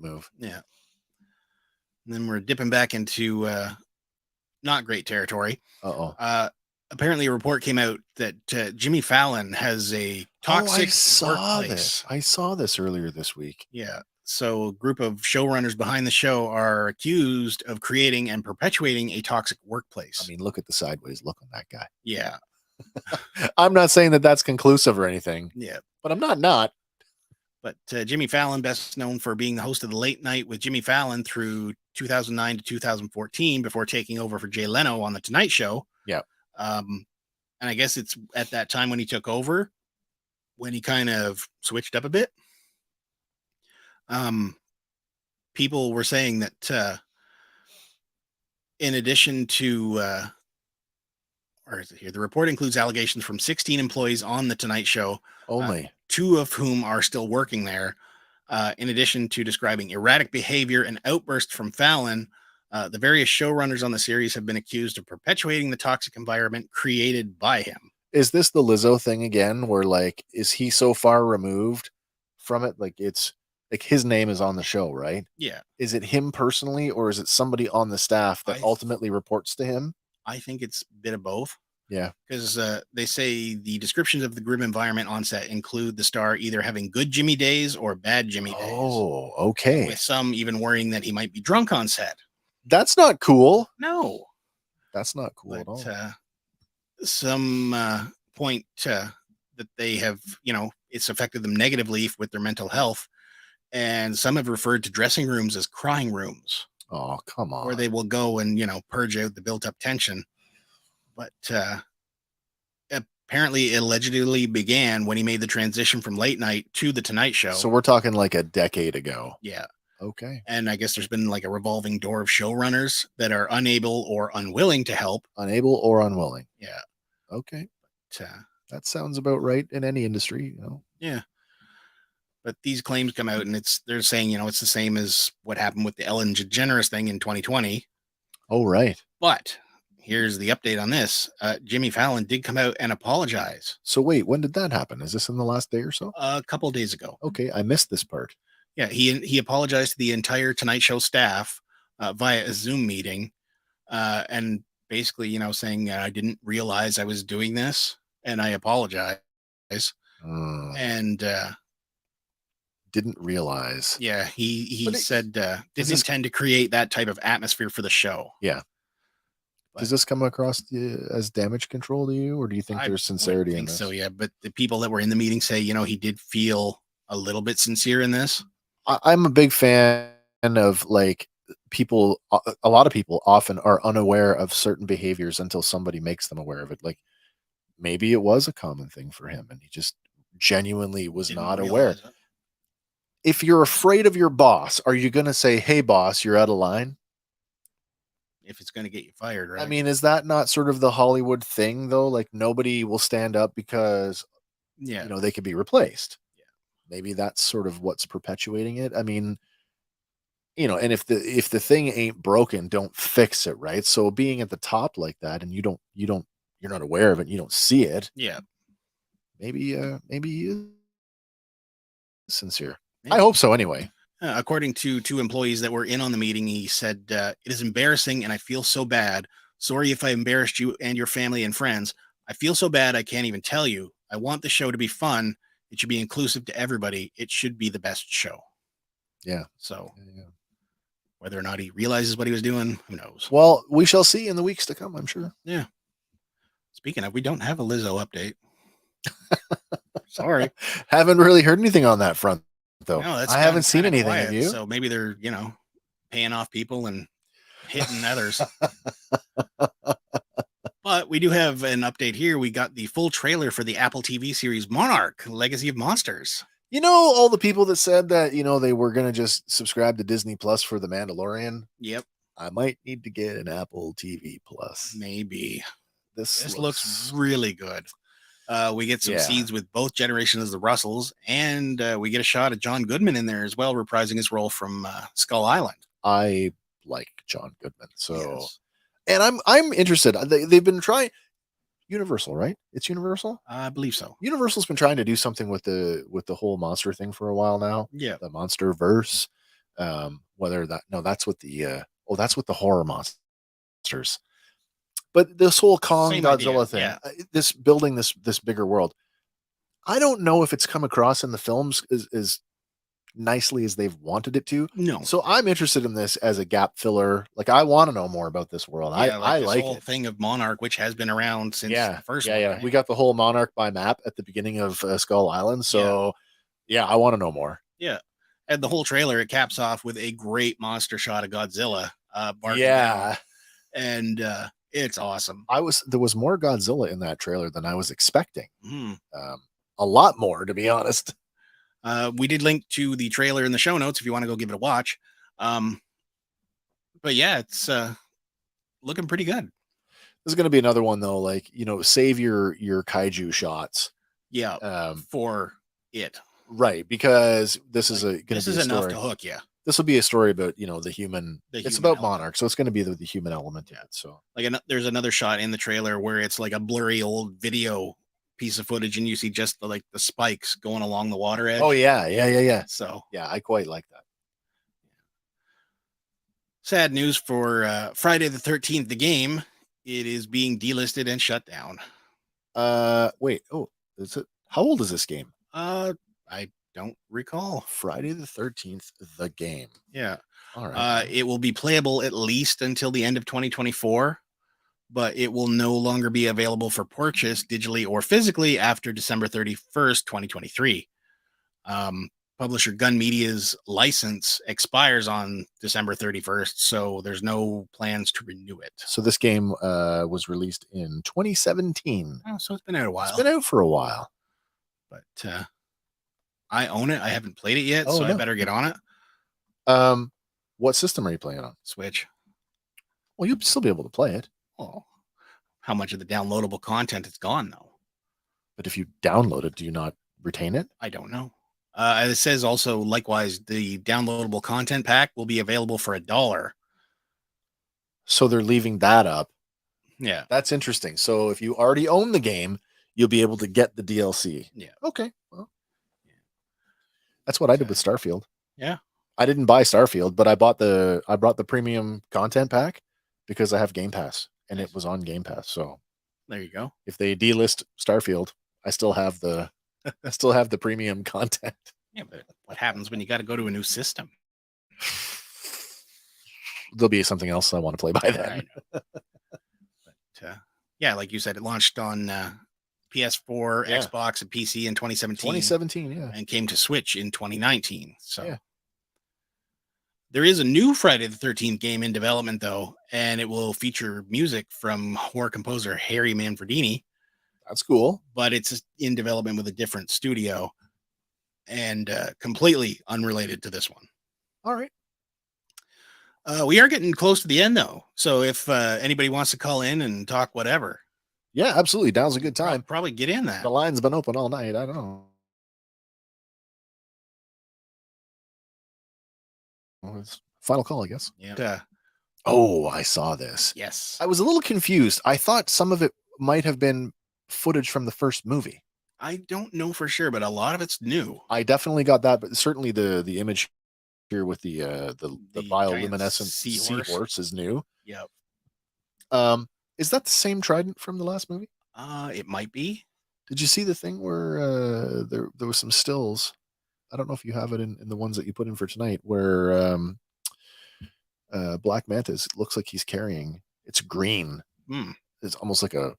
move. Yeah. And then we're dipping back into not great territory. Apparently a report came out that Jimmy Fallon has a toxic workplace. I saw this earlier this week. Yeah. So a group of showrunners behind the show are accused of creating and perpetuating a toxic workplace. I mean, look at the sideways look on that guy. Yeah. I'm not saying that that's conclusive or anything. Yeah. But I'm not. But Jimmy Fallon, best known for being the host of the Late Night with Jimmy Fallon through 2009 to 2014 before taking over for Jay Leno on The Tonight Show. Yeah. And I guess it's at that time when he took over, when he kind of switched up a bit. People were saying that in addition to, where is it here? The report includes allegations from 16 employees on The Tonight Show. Only 2 of whom are still working there. In addition to describing erratic behavior and outbursts from Fallon, the various showrunners on the series have been accused of perpetuating the toxic environment created by him. Is this the Lizzo thing again, where is he so far removed from it? Like it's like his name is on the show, right? Yeah. Is it him personally, or is it somebody on the staff that ultimately reports to him? I think it's a bit of both. Yeah. Because they say the descriptions of the grim environment on set include the star either having good Jimmy days or bad Jimmy days. Oh, okay. With some even worrying that he might be drunk on set. That's not cool. No. That's not cool at all. Some point that they have, it's affected them negatively with their mental health. And some have referred to dressing rooms as crying rooms. Oh, come on. Where they will go and, purge out the built up tension. But apparently it allegedly began when he made the transition from Late Night to The Tonight Show. So we're talking like a decade ago. Yeah. Okay. And I guess there's been like a revolving door of showrunners that are unable or unwilling to help. Unable or unwilling. Yeah. Okay. That sounds about right in any industry, Yeah. But these claims come out and they're saying, it's the same as what happened with the Ellen DeGeneres thing in 2020. Oh, right. But here's the update on this. Jimmy Fallon did come out and apologize. So wait, when did that happen? Is this in the last day or so? A couple of days ago. Okay, I missed this part. Yeah, he apologized to the entire Tonight Show staff via a Zoom meeting, and basically, saying I didn't realize I was doing this, and I apologize. And didn't realize. Yeah, he But said didn't this- intend to create that type of atmosphere for the show. Yeah. Does this come across as damage control to you, or do you think I there's sincerity wouldn't in think this? so, yeah. But the people that were in the meeting say, he did feel a little bit sincere in this. I'm a big fan of like people. A lot of people often are unaware of certain behaviors until somebody makes them aware of it. Like maybe it was a common thing for him, and he just genuinely was Didn't not aware. realize it. If you're afraid of your boss, are you going to say, "Hey, boss, you're out of line"? If it's going to get you fired, right? I mean, is that not sort of the Hollywood thing, though? Like nobody will stand up because yeah, they could be replaced. Yeah, maybe that's sort of what's perpetuating it. I mean, and if the thing ain't broken, don't fix it, right? So being at the top like that, and you're not aware of it, you don't see it. yeah. Maybe he is sincere. Maybe. I hope so. Anyway, According to two employees that were in on the meeting, he said, "It is embarrassing, and I feel so bad. Sorry if I embarrassed you and your family and friends. I feel so bad I can't even tell you. I want the show to be fun. It should be inclusive to everybody. It should be the best show." yeah. So Yeah. whether or not he realizes what he was doing, who knows? Well, we shall see in the weeks to come, I'm sure. Yeah. Speaking of, we don't have a Lizzo update. Sorry. Haven't really heard anything on that front, though. No, that's I haven't gotten seen kinda anything. quiet, Have you? So maybe they're, paying off people and hitting others. But we do have an update here. We got the full trailer for the Apple TV series Monarch, Legacy of Monsters. All the people that said that, they were going to just subscribe to Disney Plus for The Mandalorian. Yep, I might need to get an Apple TV Plus. maybe. This looks really good. We get some Yeah. scenes with both generations of the Russells, and we get a shot of John Goodman in there as well, reprising his role from Skull Island. I like John Goodman. So, Yes. and I'm interested. They've been trying Universal, right? It's Universal. I believe so. Universal's been trying to do something with the whole monster thing for a while now. Yeah. The monster verse. That's with that's with the horror monsters. But this whole Kong Same Godzilla idea, thing, yeah. this building this bigger world. I don't know if it's come across in the films as nicely as they've wanted it to. No. So I'm interested in this as a gap filler. Like I want to know more about this world. Yeah, I this like whole it. thing of Monarch, which has been around since the first one. Yeah. Right? We got the whole Monarch by map at the beginning of Skull Island. So yeah, I want to know more. Yeah. And the whole trailer, it caps off with a great monster shot of Godzilla. Barking Yeah. down. And it's awesome. There was more Godzilla in that trailer than I was expecting. Mhm. A lot more, to be honest. We did link to the trailer in the show notes if you want to go give it a watch. But yeah, it's looking pretty good. This is going to be another one though. Like save your kaiju shots. Yeah, for it. Right, because this is This is enough to hook you. This will be a story about the human. It's about element. Monarch, so it's going to be the human element. Yeah. So There's another shot in the trailer where it's like a blurry old video piece of footage, and you see just the spikes going along the water edge. Oh yeah. So Yeah, I quite like that. sad news for Friday the 13th, the game. It is being delisted and shut down. Wait. Oh, is it? How old is this game? I don't recall. Friday the 13th, the game. Yeah. All right. It will be playable at least until the end of 2024, but it will no longer be available for purchase digitally or physically after December 31st, 2023. Publisher Gun Media's license expires on December 31st, so there's no plans to renew it. So this game was released in 2017. Oh, so it's been out a while. It's been out for a while. But I own it. I haven't played it yet, Oh, so I no. better get on it. What system are you playing on? Switch. Well, you'll still be able to play it. Oh, how much of the downloadable content is gone, though? But if you download it, do you not retain it? I don't know. It says also, likewise, the downloadable content pack will be available for $1. So they're leaving that up. Yeah. That's interesting. So if you already own the game, you'll be able to get the DLC. Yeah. Okay. Well, that's what I did with Starfield. Yeah. I didn't buy Starfield, but I bought the premium content pack because I have Game Pass and it was on Game Pass. So There you go. if they delist Starfield, I still have the premium content. Yeah, but what happens when you got to go to a new system? There'll be something else I want to play by then. Right. But yeah, like you said, it launched on PS4, Yeah. Xbox, and PC in 2017. 2017, yeah. And came to Switch in 2019. So Yeah. there is a new Friday the 13th game in development, though, and it will feature music from horror composer Harry Manfredini. That's cool. But it's in development with a different studio and completely unrelated to this one. All right. We are getting close to the end, though. So if anybody wants to call in and talk whatever. Yeah, absolutely. Now's a good time. Probably get in that. The line's been open all night. I don't know. Well, it's final call, I guess. Yeah. Oh, I saw this. Yes. I was a little confused. I thought some of it might have been footage from the first movie. I don't know for sure, but a lot of it's new. I definitely got that, but certainly the image here with the bioluminescent seahorse is new. Yep. Is that the same trident from the last movie? It might be. Did you see the thing where there was some stills? I don't know if you have it in the ones that you put in for tonight, where Black Mantis looks like he's carrying. It's green. It's almost like a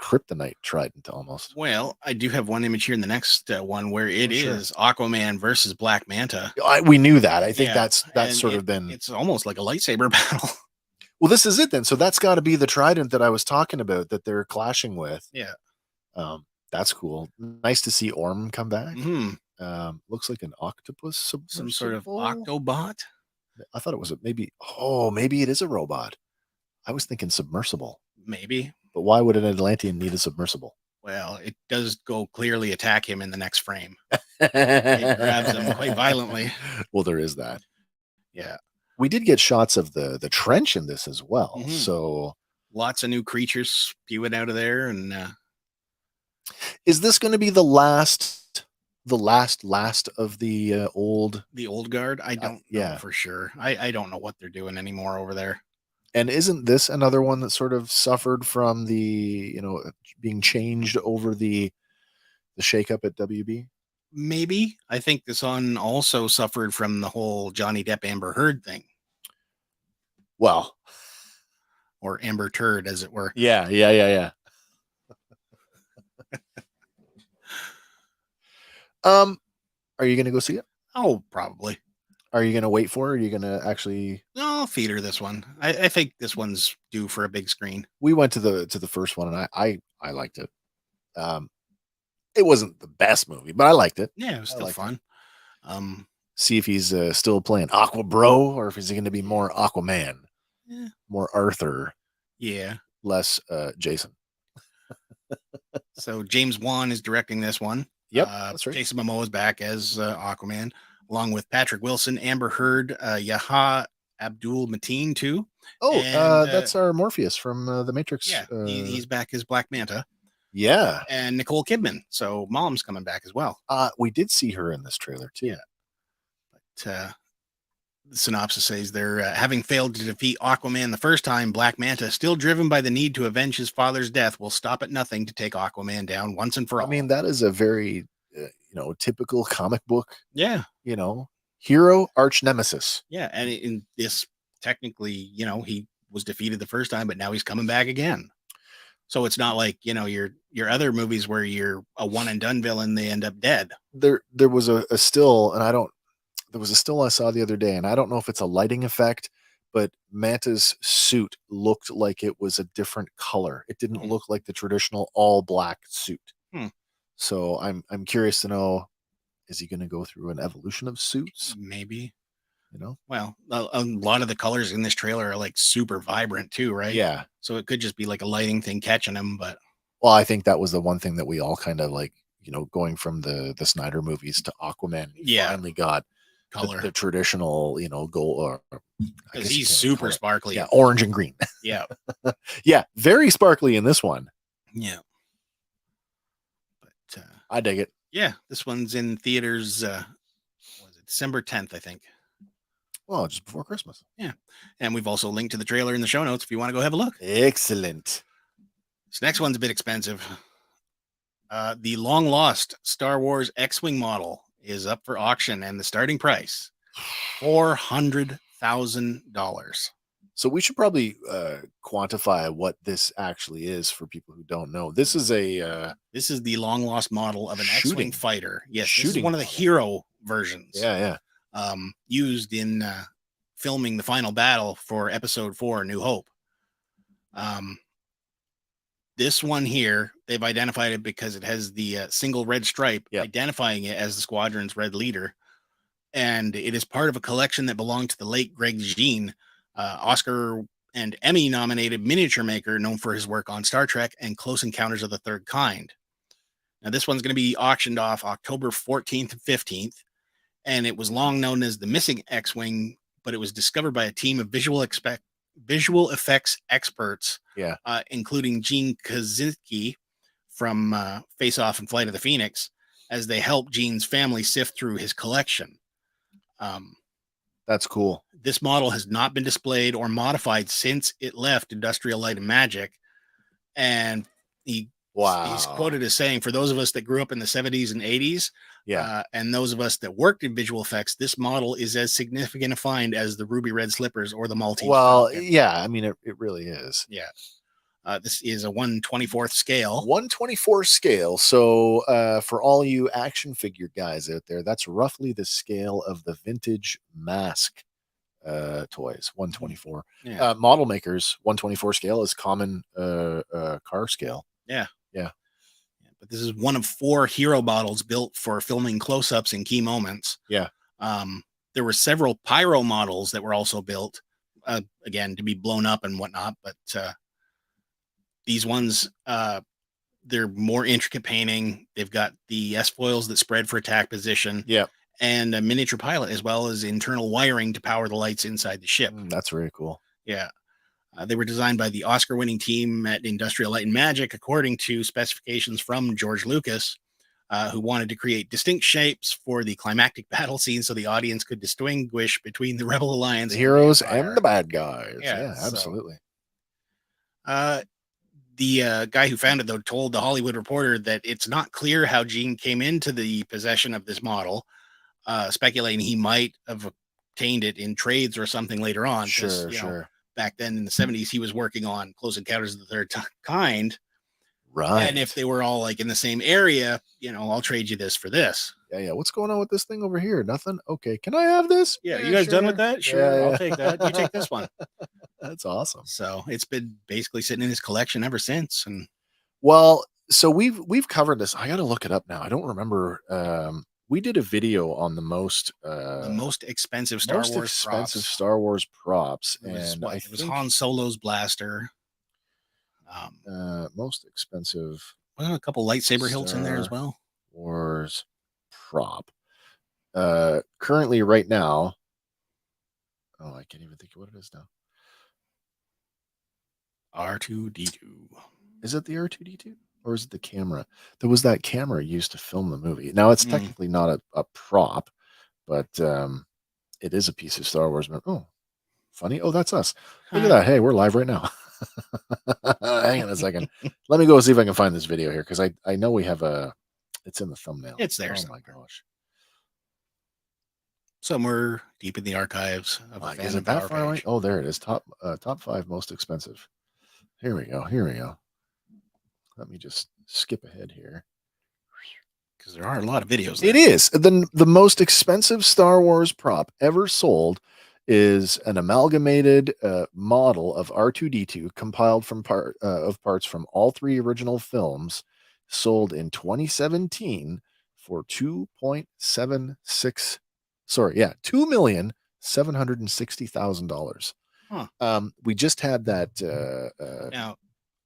kryptonite trident, almost. Well, I do have one image here in the next one where it is Aquaman versus Black Manta. We knew that. I think that's been. It's almost like a lightsaber battle. Well, this is it then. So that's got to be the trident that I was talking about that they're clashing with. Yeah. That's cool. Nice to see Orm come back. Mm-hmm. Looks like an octopus submersible. Some sort of Octobot. I thought it was maybe it is a robot. I was thinking submersible. Maybe. But why would an Atlantean need a submersible? Well, it does go clearly attack him in the next frame. It grabs him quite violently. Well, there is that. Yeah. We did get shots of the trench in this as well. Mm-hmm. So lots of new creatures spewing out of there. And is this going to be the last of the old guard? I don't know for sure. I don't know what they're doing anymore over there. And isn't this another one that sort of suffered from the, being changed over the shakeup at WB? Maybe. I think this one also suffered from the whole Johnny Depp Amber Heard thing. Well, or Amber Turd, as it were. Yeah. Are you going to go see it? Oh, probably. Are you going to wait for it? Or are you going to actually? No, I'll feed her this one. I think this one's due for a big screen. We went to the first one, and I liked it. It wasn't the best movie, but I liked it. Yeah, it was still fun. See if he's still playing Aqua Bro, or if he's going to be more Aquaman, more Arthur, less Jason. So James Wan is directing this one. Yep, that's right. Jason Momoa is back as Aquaman, along with Patrick Wilson, Amber Heard, Yaha Abdul Mateen too. Oh, that's our Morpheus from the Matrix. Yeah, he's back as Black Manta. Yeah, and Nicole Kidman. So Mom's coming back as well. We did see her in this trailer too. Yeah, but the synopsis says they're having failed to defeat Aquaman the first time. Black Manta, still driven by the need to avenge his father's death, will stop at nothing to take Aquaman down once and for all. I mean, that is a very typical comic book. Yeah, hero arch nemesis. Yeah, and in this, technically, he was defeated the first time, but now he's coming back again. So it's not like your other movies where you're a one and done villain, they end up dead. There was a still, and there was a still I saw the other day, and I don't know if it's a lighting effect, but Manta's suit looked like it was a different color. It didn't look like the traditional all black suit. So I'm curious to know, is he going to go through an evolution of suits? Maybe. Well, a lot of the colors in this trailer are like super vibrant too, right? Yeah. So it could just be like a lighting thing catching him, but. Well, I think that was the one thing that we all kind of like, going from the Snyder movies to Aquaman. Finally got color, the traditional, gold, or because he's super sparkly. Yeah, orange and green. Yeah. Yeah, very sparkly in this one. Yeah. But I dig it. Yeah, this one's in theaters. Was it December 10th, I think. Well, just before Christmas. Yeah. And we've also linked to the trailer in the show notes if you want to go have a look. Excellent. This next one's a bit expensive. The long lost Star Wars X-Wing model is up for auction, and the starting price $400,000. So we should probably quantify what this actually is for people who don't know. This is a This is the long lost model of an Shooting. X-wing fighter. Yes, this is Shooting one of the model. hero versions. yeah. Used in filming the final battle for Episode 4, New Hope. This one here, they've identified it because it has the single red stripe, Yep. identifying it as the squadron's red leader. And it is part of a collection that belonged to the late Greg Jean, Oscar and Emmy nominated miniature maker known for his work on Star Trek and Close Encounters of the Third Kind. Now, this one's going to be auctioned off October 14th and 15th. And it was long known as the missing X-Wing, but it was discovered by a team of visual effects experts, including Gene Kaczynski from Face Off and Flight of the Phoenix, as they helped Gene's family sift through his collection. That's cool. This model has not been displayed or modified since it left Industrial Light and Magic. And he's quoted as saying, for those of us that grew up in the 70s and 80s, and those of us that worked in visual effects, this model is as significant a find as the ruby red slippers or the Maltese Falcon. Yeah, I mean, it really is. Yeah. This is a 1/24th scale. 1/24 scale. So for all you action figure guys out there, that's roughly the scale of the vintage Mask toys. 1/24. Yeah. Model makers 1/24 scale is common car scale. Yeah. Yeah. But this is one of 4 hero models built for filming close-ups and key moments. Yeah. There were several pyro models that were also built, again, to be blown up and whatnot. But these ones, they're more intricate painting. They've got the S-foils that spread for attack position. Yeah. And a miniature pilot, as well as internal wiring to power the lights inside the ship. That's very cool. Yeah. They were designed by the Oscar-winning team at Industrial Light and Magic, according to specifications from George Lucas, who wanted to create distinct shapes for the climactic battle scene so the audience could distinguish between the Rebel Alliance, the heroes and the bad guys. Yeah, so, absolutely. The guy who found it, though, told the Hollywood Reporter that it's not clear how Gene came into the possession of this model, speculating he might have obtained it in trades or something later on. Sure. Back then in the 70s, he was working on Close Encounters of the Third Kind. Right. And if they were all like in the same area, I'll trade you this for this. Yeah. What's going on with this thing over here? Nothing. Okay. Can I have this? Yeah. You guys done with that? Sure. Yeah. I'll take that. You take this one. That's awesome. So it's been basically sitting in his collection ever since. And well, so we've covered this. I got to look it up now. I don't remember. We did a video on the most expensive Star Wars props. It was, and it was Han Solo's blaster. Most expensive. Well, a couple lightsaber hilts in there as well. Wars prop. Currently, right now. Oh, I can't even think of what it is now. R2D2. Is it the R2D2? Or is it the camera? There was that camera used to film the movie. Now it's technically not a prop, but it is a piece of Star Wars. Oh, funny. Oh, that's us. Look at that. Hey, we're live right now. Hang on a second. Let me go see if I can find this video here, because I know we have it's in the thumbnail. It's there. Oh my gosh. Somewhere deep in the archives of is it that far away? Oh, there it is. Top 5 most expensive. Here we go. Let me just skip ahead here, because there are a lot of videos. It is the most expensive Star Wars prop ever sold is an amalgamated model of R2D2 compiled from parts from all 3 original films, sold in 2017 for $2,760,000. We just had that. Now,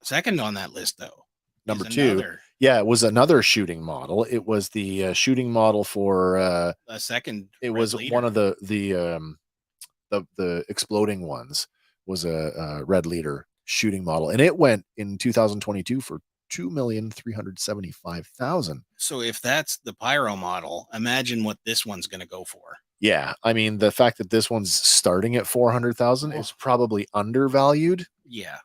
second on that list, though. Number 2, it was another shooting model. It was the shooting model for a second. It was leader. One of the exploding ones was a red leader shooting model, and it went in 2022 for $2,375,000. So if that's the pyro model, imagine what this one's going to go for. Yeah, I mean, the fact that this one's starting at $400,000 is probably undervalued. Yeah.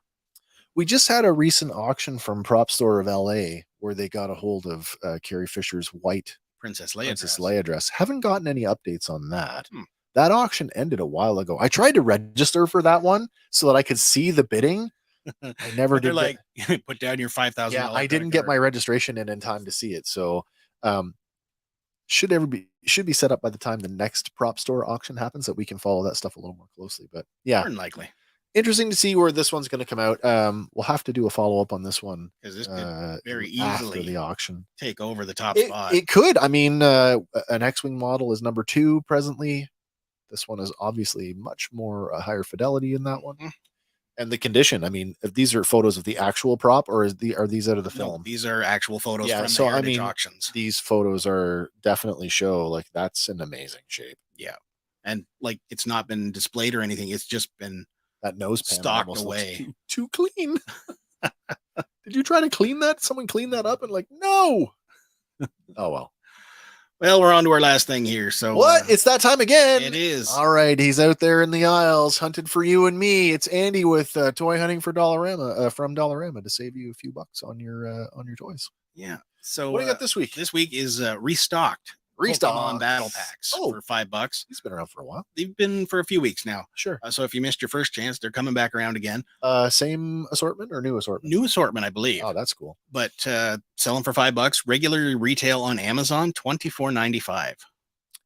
We just had a recent auction from Prop Store of LA where they got a hold of Carrie Fisher's white Princess Leia Princess dress. Leia dress. Haven't gotten any updates on that. Hmm. That auction ended a while ago. I tried to register for that one so that I could see the bidding. I never They're did. like, put down your $5,000. Yeah, I didn't get my registration in time to see it. So, should be set up by the time the next prop store auction happens, that we can follow that stuff a little more closely. But yeah, More than likely, interesting to see where this one's going to come out. We'll have to do a follow up on this one because this could very after easily the auction. take over the top spot. It could. I mean, an X-wing model is number 2 presently. This one is obviously much more higher fidelity in that one. Mhm. And the condition. I mean, if these are photos of the actual prop, or are these out of the No, film? these are actual photos Yeah, from so, the I Heritage mean, auctions. These photos are definitely show like that's in amazing shape. Yeah, and like it's not been displayed or anything. It's just been That nose panel stocked almost away. looks too clean. Did you try to clean that? Someone clean that up and like, no. Oh well. Well, we're on to our last thing here. So What? It's that time again. it is. All right, he's out there in the aisles hunting for you and me. It's Andy with Toy Hunting for Dollarama from Dollarama to save you a few bucks on your toys. Yeah. So What do you got this week? This week is restocked. Pokemon battle packs for $5. He's been around for a while. They've been for a few weeks now. Sure. So if you missed your first chance, they're coming back around again. Same assortment or new assortment? New assortment, I believe. Oh, that's cool. But selling for $5. Regular retail on Amazon, $24.95.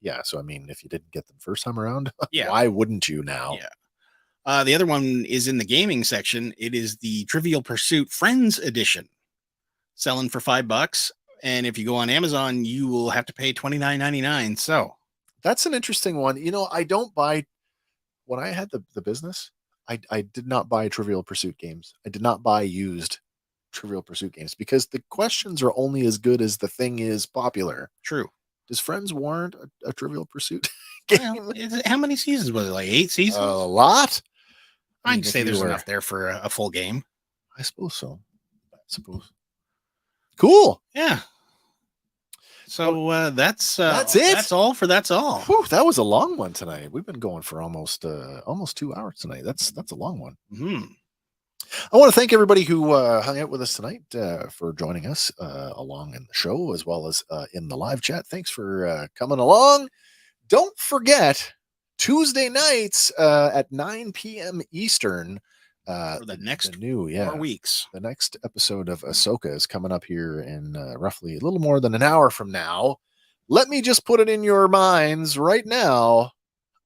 Yeah. So I mean, if you didn't get them first time around, Yeah. why wouldn't you now? Yeah. The other one is in the gaming section. It is the Trivial Pursuit Friends Edition, selling for $5. And if you go on Amazon, you will have to pay $29.99. So that's an interesting one. You know, I don't buy. When I had the business, I did not buy Trivial Pursuit games. I did not buy used Trivial Pursuit games because the questions are only as good as the thing is popular. True. Does Friends warrant a Trivial Pursuit game? Well, how many seasons was it? Like 8 seasons? A lot. I'd say there's enough there for a full game. I suppose so. Cool. Yeah. So that's it. That's all for that's all. Whew, that was a long one tonight. We've been going for almost 2 hours tonight. That's a long one. Mm-hmm. I want to thank everybody who hung out with us tonight for joining us along in the show as well as in the live chat. Thanks for coming along. Don't forget Tuesday nights at 9 p.m. Eastern. For the next 4 weeks. The next episode of Ahsoka is coming up here in roughly a little more than an hour from now. Let me just put it in your minds right now.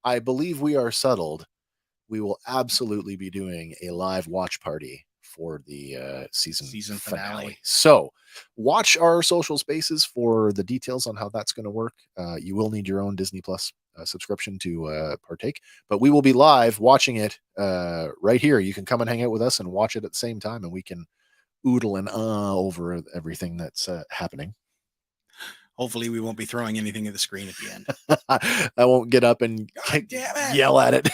I believe we are settled. We will absolutely be doing a live watch party for the season finale. So watch our social spaces for the details on how that's going to work. You will need your own Disney Plus subscription to partake, but we will be live watching it right here. You can come and hang out with us and watch it at the same time, and we can oodle and over everything that's happening. Hopefully we won't be throwing anything at the screen at the end. I won't get up and yell at it.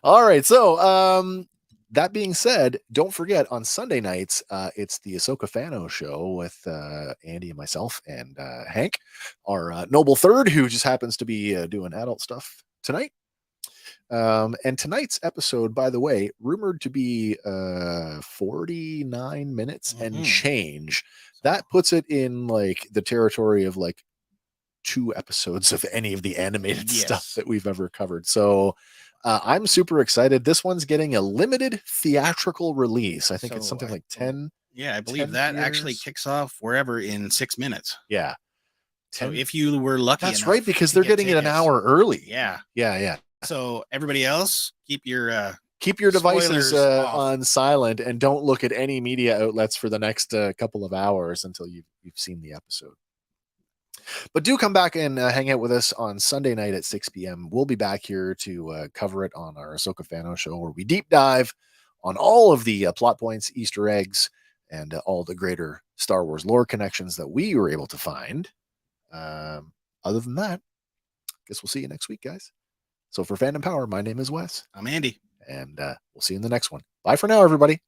All right. So that being said, don't forget on Sunday nights, it's the Ahsoka Fano show with Andy and myself and Hank, our noble third, who just happens to be doing adult stuff tonight. And tonight's episode, by the way, rumored to be 49 minutes and change. That puts it in like the territory of like 2 episodes of any of the animated stuff that we've ever covered. So I'm super excited. This one's getting a limited theatrical release. I think it's something like 10. Yeah, I believe that actually kicks off wherever in 6 minutes. Yeah. So if you were lucky, that's right, because they're getting it an hour early. Yeah. Yeah. So everybody else, keep your devices on silent and don't look at any media outlets for the next couple of hours until you've seen the episode. But do come back and hang out with us on Sunday night at 6 p.m. We'll be back here to cover it on our Ahsoka Fano show, where we deep dive on all of the plot points, Easter eggs, and all the greater Star Wars lore connections that we were able to find. Other than that, I guess we'll see you next week, guys. So for Fandom Power, my name is Wes. I'm Andy. And we'll see you in the next one. Bye for now, everybody.